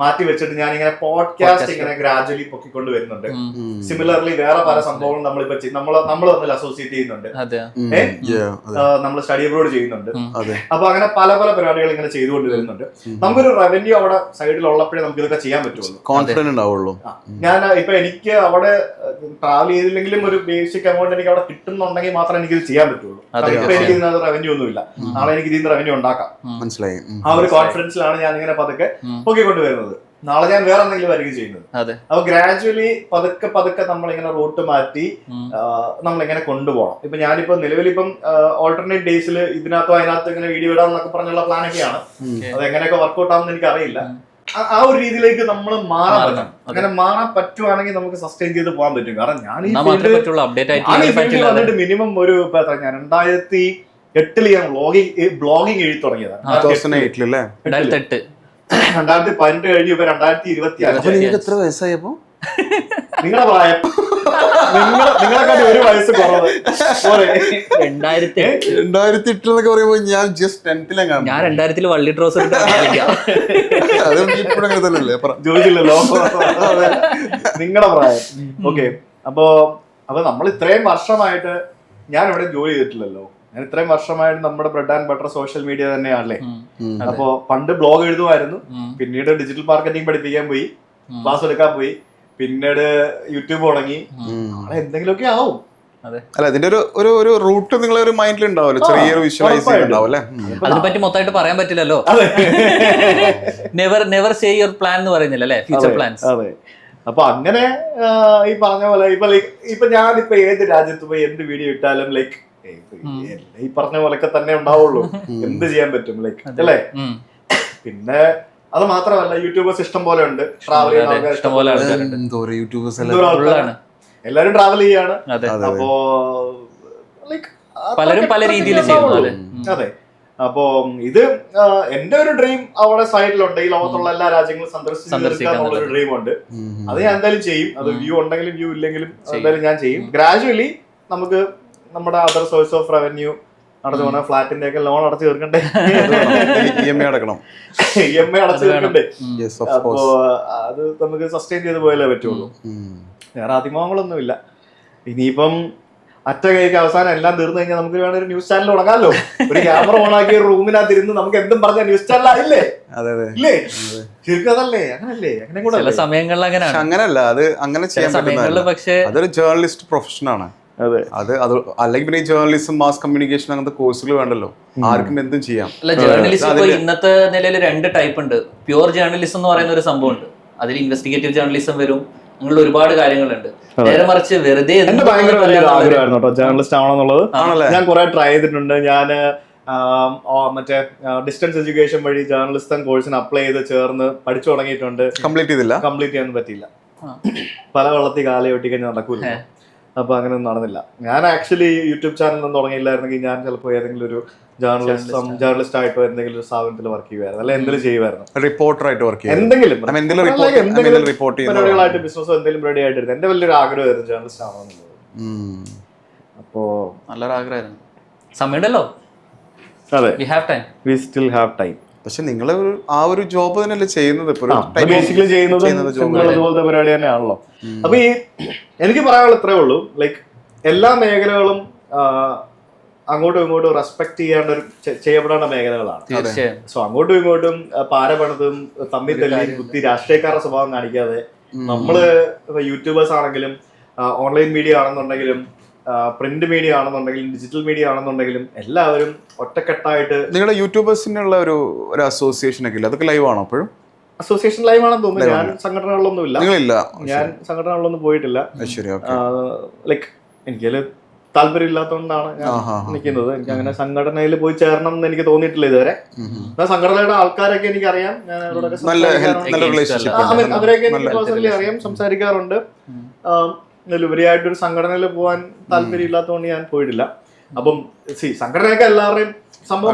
മാറ്റി വെച്ചിട്ട് ഞാൻ ഇങ്ങനെ പോഡ്കാസ്റ്റ് ഇങ്ങനെ ഗ്രാജുവലി പൊക്കിക്കൊണ്ട് വരുന്നുണ്ട്. സിമിലർലി വേറെ പല സംഭവങ്ങളും നമ്മളിപ്പോ നമ്മൾ തമ്മിൽ അസോസിയേറ്റ് ചെയ്യുന്നുണ്ട്. നമ്മൾ സ്റ്റഡി അബ്രോഡ് ചെയ്യുന്നുണ്ട്. അപ്പൊ അങ്ങനെ പല പല പരിപാടികൾ ഇങ്ങനെ ചെയ്തുകൊണ്ട് വരുന്നുണ്ട്. നമുക്കൊരു റവന്യൂ അവിടെ സൈഡിൽ ഉള്ളപ്പോഴേ നമുക്ക് ഇതൊക്കെ ചെയ്യാൻ പറ്റുള്ളൂ, കോൺഫിഡന്റ് ഉണ്ടാവുള്ളൂ. ഞാൻ ഇപ്പൊ എനിക്ക് അവിടെ ട്രാവൽ ചെയ്തില്ലെങ്കിലും ഒരു ബേസിക് എമൗണ്ട് എനിക്ക് അവിടെ കിട്ടുന്നുണ്ടെങ്കിൽ മാത്രമേ എനിക്ക് ഇത് ചെയ്യാൻ പറ്റുള്ളൂ. ഇപ്പൊ എനിക്ക് ഇതിനകത്ത് റവന്യൂ ഒന്നുമില്ല, നാളെ എനിക്ക് ഇതിന് റവന്യൂ ഉണ്ടാക്കാം. മനസ്സിലായി. ആ ഒരു കോൺഫിഡൻസിലാണ് ഞാൻ ഇങ്ങനെ പതുക്കെ പൊക്കിക്കൊണ്ടുവരുന്നത്. നാളെ ഞാൻ വേറെ എന്തെങ്കിലും ആയിരിക്കും ചെയ്യുന്നത്. അപ്പൊ ഗ്രാജുവലി പതുക്കെ പതുക്കെ നമ്മളിങ്ങനെ റൂട്ട് മാറ്റി നമ്മളിങ്ങനെ കൊണ്ടുപോകണം. ഇപ്പൊ ഞാനിപ്പോ നിലവിലിപ്പം ഓൾട്ടർനേറ്റ് ഡേയ്സിൽ ഇതിനകത്തോ അതിനകത്ത് ഇങ്ങനെ വീഡിയോ ഇടാന്നൊക്കെ പറഞ്ഞുള്ള പ്ലാനൊക്കെയാണ്. അത് എങ്ങനെയൊക്കെ വർക്ക്ഔട്ട് ആവുമെന്ന് എനിക്കറിയില്ല. ആ ഒരു രീതിയിലേക്ക് നമ്മൾ മാറാൻ പറ്റും. അങ്ങനെ മാറാൻ പറ്റുവാണെങ്കിൽ നമുക്ക് സസ്റ്റെയിൻ ചെയ്ത് പോകാൻ പറ്റും. കാരണം ഞാൻ ഈ ഫീൽഡിൽ വന്നിട്ട് മിനിമം ഒരു 2008 ഞാൻ ബ്ലോഗിങ് എഴുതി തുടങ്ങിയതാണ്. 2008 2018 കഴിഞ്ഞ് ഇപ്പൊ 2025. എത്ര വയസ്സായപ്പോ? നിങ്ങളുടെ പ്രായം നിങ്ങളെക്കാട്ടി ഒരു വയസ്സ് കുറവ്. 2008 എന്നൊക്കെ പറയുമ്പോ ഞാൻ ജസ്റ്റ് 10th ഞാൻ 2000 വള്ളി ട്രോസർ ചോദിച്ചില്ലല്ലോ നിങ്ങളുടെ പ്രായം. ഓക്കെ, അപ്പൊ നമ്മൾ ഇത്രയും വർഷമായിട്ട് ഞാൻ ഇവിടെ ജോലി ചെയ്തിട്ടില്ലല്ലോ. ഞാൻ ഇത്രയും വർഷമായിട്ട് നമ്മുടെ bread and butter social media തന്നെയാണല്ലേ. അപ്പൊ പണ്ട് ബ്ലോഗ് എഴുതുമായിരുന്നു, പിന്നീട് ഡിജിറ്റൽ മാർക്കറ്റിംഗ് പഠിപ്പിക്കാൻ പോയി, ക്ലാസ് എടുക്കാൻ പോയി, പിന്നീട് യൂട്യൂബ് തുടങ്ങി. നാളെ എന്തെങ്കിലുമൊക്കെ ആവും. അല്ല, ഇതിന്റെ ഒരു റൂട്ട് നിങ്ങളെ ഒരു മൈൻഡിൽ ഉണ്ടാവല്ലോ, ചെറിയൊരു വിഷ്വലൈസിംഗ് ഉണ്ടാവും അല്ലേ? അതിനെപ്പറ്റി മൊത്തമായിട്ട് പറയാൻ പറ്റില്ലല്ലോ. നെവർ സേ യുവർ പ്ലാൻ എന്ന് പറയുന്നില്ല അല്ലേ, ഫ്യൂച്ചർ പ്ലാൻസ്. അതെ, അപ്പൊ അങ്ങനെ ഈ പറഞ്ഞ പോലെ ഇപ്പൊ ഞാനിപ്പോ ഏത് രാജ്യത്ത് പോയി എന്ത് വീഡിയോ ഇട്ടാലും ലൈക്ക് ഈ പറഞ്ഞ പോലൊക്കെ തന്നെ ഉണ്ടാവുള്ളൂ. എന്ത് ചെയ്യാൻ പറ്റും ലൈക്ക് അല്ലേ? പിന്നെ അത് മാത്രമല്ല, യൂട്യൂബേഴ്സ് ഇഷ്ടം പോലെ ഉണ്ട്, ട്രാവൽ ചെയ്യുന്ന ഇഷ്ടം പോലെ എല്ലാരും ട്രാവൽ ചെയ്യാണ്. അപ്പോ പലരും പല രീതിയിൽ ചെയ്യുന്നു. അതെ, അപ്പോ ഇത് എന്റെ ഒരു ഡ്രീം അവിടെ സൈഡിലുണ്ട്. ഈ ലോകത്തുള്ള എല്ലാ രാജ്യങ്ങളും സന്ദർശിക്കാനുള്ള ഒരു ഡ്രീം ഉണ്ട്. അത് ഞാൻ എന്തായാലും ചെയ്യും. അത് വ്യൂ ഉണ്ടെങ്കിലും വ്യൂ ഇല്ലെങ്കിലും എന്തായാലും ഞാൻ ചെയ്യും. ഗ്രാജുവലി നമുക്ക് നമ്മുടെ അതർ സോഴ്സ് ഓഫ് റവന്യൂ നടന്നു പോകണം. ഫ്ലാറ്റിന്റെ ഒക്കെ ലോൺ അടച്ചു തീർക്കണ്ടേ, EMI അടക്കണം, EMI അടച്ചു തീർക്കണ്ടേ. അപ്പോ അത് നമുക്ക് സസ്റ്റെയിൻ ചെയ്ത് പോയാലേ പറ്റുള്ളൂ. വേറെ അതിമോഹങ്ങളൊന്നുമില്ല. ഇനിയിപ്പം അറ്റ കൈക്ക് അവസാനം എല്ലാം തീർന്നു കഴിഞ്ഞാൽ നമുക്ക് വേണം ഒരു ന്യൂസ് ചാനൽ തുടങ്ങാമല്ലോ. ഒരു ക്യാമറ ഓൺ ആക്കി ഒരു റൂമിനകത്ത് ഇരുന്ന് നമുക്ക് എന്തും പറഞ്ഞ ന്യൂസ് ചാനൽ ആയില്ലേ? ഇല്ലേ? ശരിക്കും അതല്ലേ? അങ്ങനല്ലേ? അങ്ങനെ കൂടെ ചില സമയങ്ങളിൽ അങ്ങനല്ല, അത് അങ്ങനെ ചെയ്യാൻ പറ്റുന്ന പക്ഷേ അതൊരു ജേർണലിസ്റ്റ് പ്രൊഫഷനാണ്. അത് അല്ലെങ്കിൽ പിന്നെ ജേർണലിസം, മാസ് കമ്മ്യൂണിക്കേഷൻ അങ്ങനത്തെ കോഴ്സുകൾ വേണ്ടല്ലോ, ആർക്കും എന്തും ചെയ്യാം. അല്ല, ജേർണലിസ്റ്റ് ഇപ്പൊ ഇന്നത്തെ നിലയിൽ 2 ടൈപ്പ് ഉണ്ട്. പ്യുവർ ജേർണലിസം എന്ന് പറയുന്ന ഒരു സംഭവം ഉണ്ട്, അതിൽ ഇൻവെസ്റ്റിഗേറ്റീവ് ജേർണലിസം വരും, അങ്ങനെയുള്ള ഒരുപാട് കാര്യങ്ങളുണ്ട്. നേരെ മറിച്ച് വെറുതെ എന്റെ ഭയങ്കര ആഗ്രഹമായിരുന്നു കേട്ടോ ജേർണലിസ്റ്റ് ആവണമെന്നുള്ളത്. ഞാൻ കുറെ ട്രൈ ചെയ്തിട്ടുണ്ട്. ഞാൻ മറ്റേ ഡിസ്റ്റൻസ് എഡ്യൂക്കേഷൻ വഴി ജേർണലിസം കോഴ്സിന് അപ്ലൈ ചെയ്ത് ചേർന്ന് പഠിച്ചു തുടങ്ങിയിട്ടുണ്ട്. കംപ്ലീറ്റ് ചെയ്യാൻ പറ്റിയില്ല. പല വെള്ളത്തിൽ കാല ഒട്ടിക്കഴിഞ്ഞ് നടക്കൂല. അപ്പൊ അങ്ങനെ ഒന്നും നടന്നില്ല. ഞാൻ ആക്ച്വലി യൂട്യൂബ് ചാനൽ ഒന്നും തുടങ്ങിയില്ലായിരുന്നെങ്കിൽ ഞാൻ ചിലപ്പോൾ ഏതെങ്കിലും ഒരു ജേർണലിസ്റ്റ് ആയിട്ടോ എന്തെങ്കിലും ഒരു സ്ഥാപനത്തിൽ വർക്ക് ചെയ്യുമായിരുന്നു, അല്ലെ എന്തെങ്കിലും ചെയ്യുമായിരുന്നു, റിപ്പോർട്ടറായിട്ട് വർക്ക് ചെയ്യും, എന്തെങ്കിലും റിപ്പോർട്ട് പരിപാടികളായിട്ട് ബിസിനസ്സോ എന്തെങ്കിലും റെഡി ആയിട്ടിരുന്നു. എന്റെ വലിയൊരു ആഗ്രഹമായിരുന്നു ജേർണലിസ്റ്റ് ആവണമെന്നുള്ളത്. അപ്പോ നല്ലൊരു ആഗ്രഹമായിരുന്നു. സമയമുണ്ടല്ലോ, അതെ, വി സ്റ്റിൽ ഹാവ് ടൈം. പക്ഷെ നിങ്ങൾ ആ ഒരു ജോബ് തന്നെയല്ലേ ചെയ്യുന്നത്, ബേസിക്കലി ചെയ്യുന്നത് പരിപാടി തന്നെയാണല്ലോ. അപ്പൊ ഈ എനിക്ക് പറയാനുള്ള ഇത്രേ ഉള്ളൂ, ലൈക്ക് എല്ലാ മേഖലകളും അങ്ങോട്ടും ഇങ്ങോട്ടും റെസ്പെക്ട് ചെയ്യപ്പെടേണ്ട മേഖലകളാണ്. സോ അങ്ങോട്ടും ഇങ്ങോട്ടും പാരപണതും തമ്മിൽ തല്ലിയും കുത്തി രാഷ്ട്രീയക്കാരുടെ സ്വഭാവം കാണിക്കാതെ നമ്മള് യൂട്യൂബേഴ്സ് ആണെങ്കിലും ഓൺലൈൻ മീഡിയ ആണെന്നുണ്ടെങ്കിലും പ്രിന്റ് മീഡിയ ആണെന്നുണ്ടെങ്കിലും ഡിജിറ്റൽ മീഡിയ ആണെന്നുണ്ടെങ്കിലും എല്ലാവരും ഒറ്റക്കെട്ടായിട്ട്. നിങ്ങളുടെ യൂട്യൂബേഴ്സിനുള്ള ഒരു അസോസിയേഷൻ ഒക്കെ ഇല്ല, അതൊക്കെ ലൈവ് ആണോ അപ്പോഴും? അസോസിയേഷൻ ലൈവ് ആണെന്ന് തോന്നുന്നു. ഞാൻ സംഘടനകളിലൊന്നും ഇല്ല, ഞാൻ സംഘടനകളിലൊന്നും പോയിട്ടില്ല. ലൈക്ക് എനിക്കതിൽ താല്പര്യം ഇല്ലാത്തതുകൊണ്ടാണ് ഞാൻ നിൽക്കുന്നത്. എനിക്ക് അങ്ങനെ സംഘടനയിൽ പോയി ചേരണം എന്ന് എനിക്ക് തോന്നിയിട്ടില്ല ഇതുവരെ. സംഘടനയുടെ ആൾക്കാരൊക്കെ എനിക്കറിയാം, ഞാൻ അവരെയൊക്കെ എനിക്ക് പേഴ്സണലി അറിയാം, സംസാരിക്കാറുണ്ട്. ഇതിലുപരിയായിട്ടൊരു സംഘടനയിൽ പോകാൻ താല്പര്യം ഇല്ലാത്തതുകൊണ്ട് ഞാൻ പോയിട്ടില്ല. അപ്പം സംഘടനയൊക്കെ എല്ലാവരുടെയും സംഭവം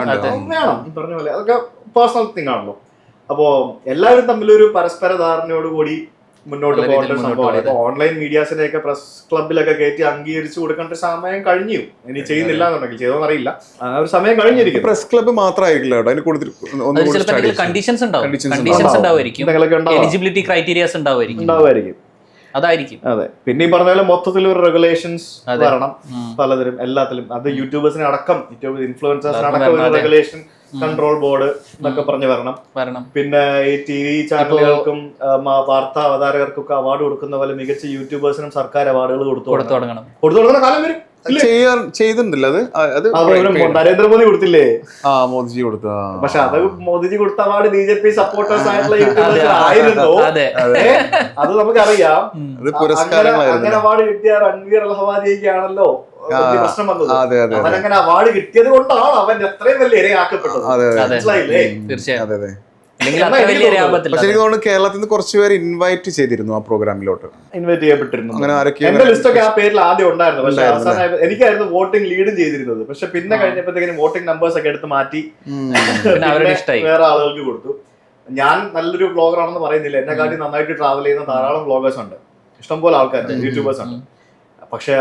വേണം, ഈ പറഞ്ഞ പോലെ അതൊക്കെ പേഴ്സണൽ തിങ് ആണല്ലോ. അപ്പോ എല്ലാവരും തമ്മിലൊരു പരസ്പര ധാരണയോടുകൂടി മുന്നോട്ട് പോകേണ്ട ഒരു സംഭവമാണ്. ഇപ്പൊ ഓൺലൈൻ മീഡിയാസിനെയൊക്കെ പ്രസ് ക്ലബിലൊക്കെ കയറ്റി അംഗീകരിച്ചു കൊടുക്കേണ്ട സമയം കഴിഞ്ഞു. ഇനി ചെയ്യുന്നില്ല എന്നുണ്ടെങ്കിൽ, ചെയ്തോന്നറിയില്ല, ആ ഒരു സമയം കഴിഞ്ഞിരിക്കും. പ്രസ് ക്ലബ് മാത്രമായിരിക്കില്ല, കണ്ടീഷൻസ് ഉണ്ടാവുമായിരിക്കും, എലിജിബിലിറ്റി ക്രൈറ്റീരിയാസ് ഉണ്ടാവുമായിരിക്കും. അതായിരിക്കും. അതെ, പിന്നെ ഈ പറഞ്ഞ പോലെ മൊത്തത്തിൽ ഒരു റെഗുലേഷൻസ് വരണം പലതരം, എല്ലാത്തിലും. അത് യൂട്യൂബേഴ്സിനെ അടക്കം, യൂട്യൂബ് ഇൻഫ്ലുവൻസേഴ്സിന് അടക്കം ഒരു റെഗുലേഷൻ കൺട്രോൾ ബോർഡ് എന്നൊക്കെ പറഞ്ഞു വരണം. പിന്നെ ഈ TV ചാനലുകൾക്കും വാർത്താ അവതാരകർക്കും ഒക്കെ അവാർഡ് കൊടുക്കുന്ന പോലെ മികച്ച യൂട്യൂബേഴ്സിനും സർക്കാർ അവാർഡുകൾ കൊടുത്തു തുടങ്ങുന്ന കാലം വരും. ചെയ്തിട്ടുണ്ടല്ലോ അത് നരേന്ദ്രമോദി കൊടുത്തില്ലേ? മോദിജി കൊടുത്തു. പക്ഷെ അത് മോദിജി കൊടുത്ത അവാർഡ് BJP സപ്പോർട്ടേഴ്സ് ആയിട്ടുള്ള യൂട്യൂബേഴ്സ് ആയിരുന്നു. അത് നമുക്കറിയാം. അങ്ങനെ അവാർഡ് കിട്ടിയ രൺവീർ അൽഹവാദിയൊക്കെയാണല്ലോ പ്രശ്നം വന്നത്. അവൻ അങ്ങനെ അവാർഡ് കിട്ടിയത് കൊണ്ടാണ് അവൻ എത്രയും വലിയ ഇരയാക്കപ്പെട്ടത്. മനസ്സിലായില്ലേ? തീർച്ചയായും. പക്ഷെ എനിക്ക് തോന്നുന്നു കേരളത്തിൽ നിന്ന് കുറച്ച് പേര് ഇൻവൈറ്റ് ചെയ്തിരുന്നു ആ പ്രോഗ്രാമിലോട്ട്. ഇൻവൈറ്റ് ചെയ്യപ്പെട്ടിരുന്നു. എന്റെ ലിസ്റ്റൊക്കെ ആ പേരിൽ ആദ്യം ഉണ്ടായിരുന്നു. പക്ഷെ അവസാനം എനിക്കായിരുന്നു വോട്ടിംഗ് ലീഡും ചെയ്തിരുന്നത്. പക്ഷെ പിന്നെ കഴിഞ്ഞപ്പോഴത്തേക്കും വോട്ടിംഗ് നമ്പേഴ്സ് ഒക്കെ എടുത്ത് മാറ്റി വേറെ ആളുകൾക്ക് കൊടുത്തു. ഞാൻ നല്ലൊരു വ്ളോഗർ ആണെന്ന് പറയുന്നില്ല, എന്നെ കാട്ടി നന്നായിട്ട് ട്രാവൽ ചെയ്യുന്ന ധാരാളം വ്ളോഗേഴ്സ് ഉണ്ട്, ഇഷ്ടംപോലെ ആൾക്കാരുണ്ട്, യൂട്യൂബേഴ്സ് ഉണ്ട്. പക്ഷെ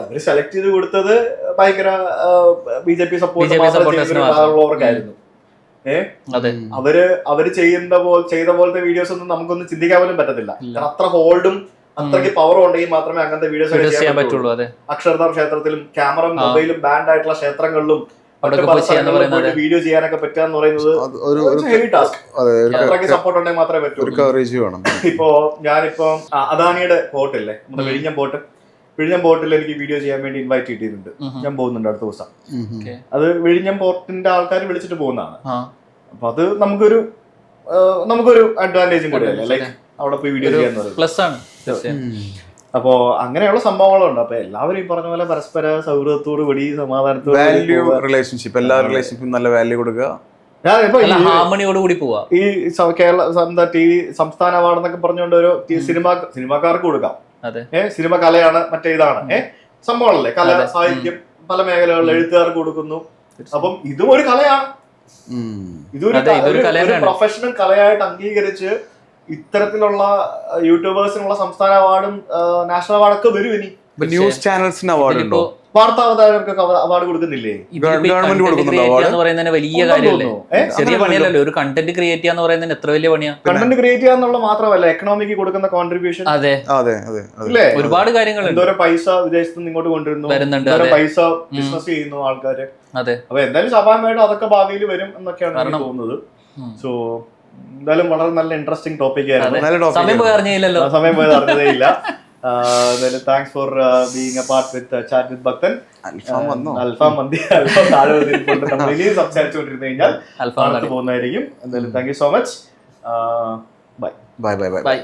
അവര് സെലക്ട് ചെയ്ത് കൊടുത്തത് ഭയങ്കര BJP സപ്പോർട്ടർക്കായിരുന്നു. അവര് ചെയ്ത പോലത്തെ വീഡിയോസ് ഒന്നും നമുക്കൊന്നും ചിന്തിക്കാൻ പോലും പറ്റത്തില്ല. അത്ര ഹോൾഡും അത്രയ്ക്ക് പവറും ഉണ്ടെങ്കിൽ മാത്രമേ അങ്ങനത്തെ വീഡിയോസ് ചെയ്യാൻ പറ്റുള്ളൂ. അക്ഷർധാം ക്ഷേത്രത്തിലും ക്യാമറയും മൊബൈലും ബാൻഡ് ആയിട്ടുള്ള ക്ഷേത്രങ്ങളിലും വീഡിയോ ചെയ്യാനൊക്കെ പറ്റുക പറയുന്നത് ഹെവി ടാസ്ക്. അത്രയ്ക്ക് സപ്പോർട്ട് ഉണ്ടെങ്കിൽ മാത്രമേ പറ്റൂ. ഇപ്പോ ഞാനിപ്പോ അദാനിയുടെ പോർട്ടില്ലേ, നമ്മുടെ വിഴിഞ്ഞം പോർട്ടിൽ എനിക്ക് വീഡിയോ ചെയ്യാൻ വേണ്ടി ഇൻവൈറ്റ് ചെയ്തിട്ടുണ്ട്. ഞാൻ പോകുന്നുണ്ട് അടുത്ത ദിവസം. അത് വിഴിഞ്ഞം പോർട്ടിന്റെ ആൾക്കാർ വിളിച്ചിട്ട് പോകുന്നതാണ്. അപ്പൊ അത് നമുക്കൊരു അഡ്വാൻറ്റേജും കൂടെയല്ലേ, ലൈക്ക് അവിടെ പോയി വീഡിയോ ചെയ്യാന്ന്. അപ്പോ അങ്ങനെയുള്ള സംഭവങ്ങളുണ്ട്. അപ്പൊ എല്ലാവരും ഈ പറഞ്ഞ പോലെ പരസ്പര സൗഹൃദത്തോടു കൂടി സമാധാനത്തോടെ റിലേഷൻഷിപ്പ്, എല്ലാ റിലേഷൻഷിപ്പും നല്ല വാല്യൂ കൊടുക്കുക, ഹാർമണിയോടുകൂടി പോവാ. ഈ കേരള TV സംസ്ഥാന അവാർഡ് എന്നൊക്കെ പറഞ്ഞുകൊണ്ട് ഒരു സിനിമാക്കാർക്ക് കൊടുക്കാം. സിനിമ കലയാണ്, മറ്റേ ഇതാണ് സംഭവമല്ലേ, കല സാഹിത്യം പല മേഖലകളിൽ എഴുത്തുകാർക്ക് കൊടുക്കുന്നു. അപ്പം ഇതും ഒരു കലയാണ്, ഇതൊരു പ്രൊഫഷണൽ കലയായിട്ട് അംഗീകരിച്ച് ഇത്തരത്തിലുള്ള യൂട്യൂബേഴ്സിനുള്ള സംസ്ഥാന അവാർഡും നാഷണൽ അവാർഡൊക്കെ വരും. ഇനി ന്യൂസ് ചാനൽസിന് അവാർഡ് ഉണ്ടോ? വാർത്താ അവതാരകർക്കൊക്കെ അവാർഡ് കൊടുക്കുന്നില്ലേ? ഗവൺമെന്റ് കൊടുക്കുന്നുണ്ടോ? വലിയ കാര്യമല്ലേ, ചെറിയ പണിയല്ലല്ലോ. ഒരു കണ്ടന്റ് ക്രിയേറ്റ് ചെയ്യാന്ന് പറയുന്നത് എത്ര വലിയ പണിയാ. കണ്ടന്റ് ക്രിയേറ്റ് ചെയ്യാന്നുള്ള മാത്രമല്ല, എക്കണോമിക്ക് കൊടുക്കുന്ന കോൺട്രിബ്യൂഷൻ. അതെ, ഒരുപാട് കാര്യങ്ങൾ. എന്തോരം പൈസ വിദേശത്ത് നിന്ന് ഇങ്ങോട്ട് കൊണ്ടുവരുന്നു, പൈസ ബിസിനസ് ചെയ്യുന്നു ആൾക്കാര്. അതെ, അപ്പൊ എന്തായാലും സ്വാഭാവികമായിട്ടും അതൊക്കെ ഭാവിയിൽ വരും എന്നൊക്കെയാണ് എനിക്ക് തോന്നുന്നത്. സോ എന്തായാലും വളരെ നല്ല ഇൻട്രസ്റ്റിംഗ് ടോപ്പിക് ആയിരുന്നു. സമയം പോയത് അറിഞ്ഞതേ ഇല്ല. Thanks for being A part with chat with ഭക്തൻ. അൽഫാം മന്തി താഴെ നമ്മൾ ഇനിയും സംസാരിച്ചുകൊണ്ടിരുന്നു കഴിഞ്ഞാൽ പോകുന്നതായിരിക്കും. എന്തായാലും thank you so much. By.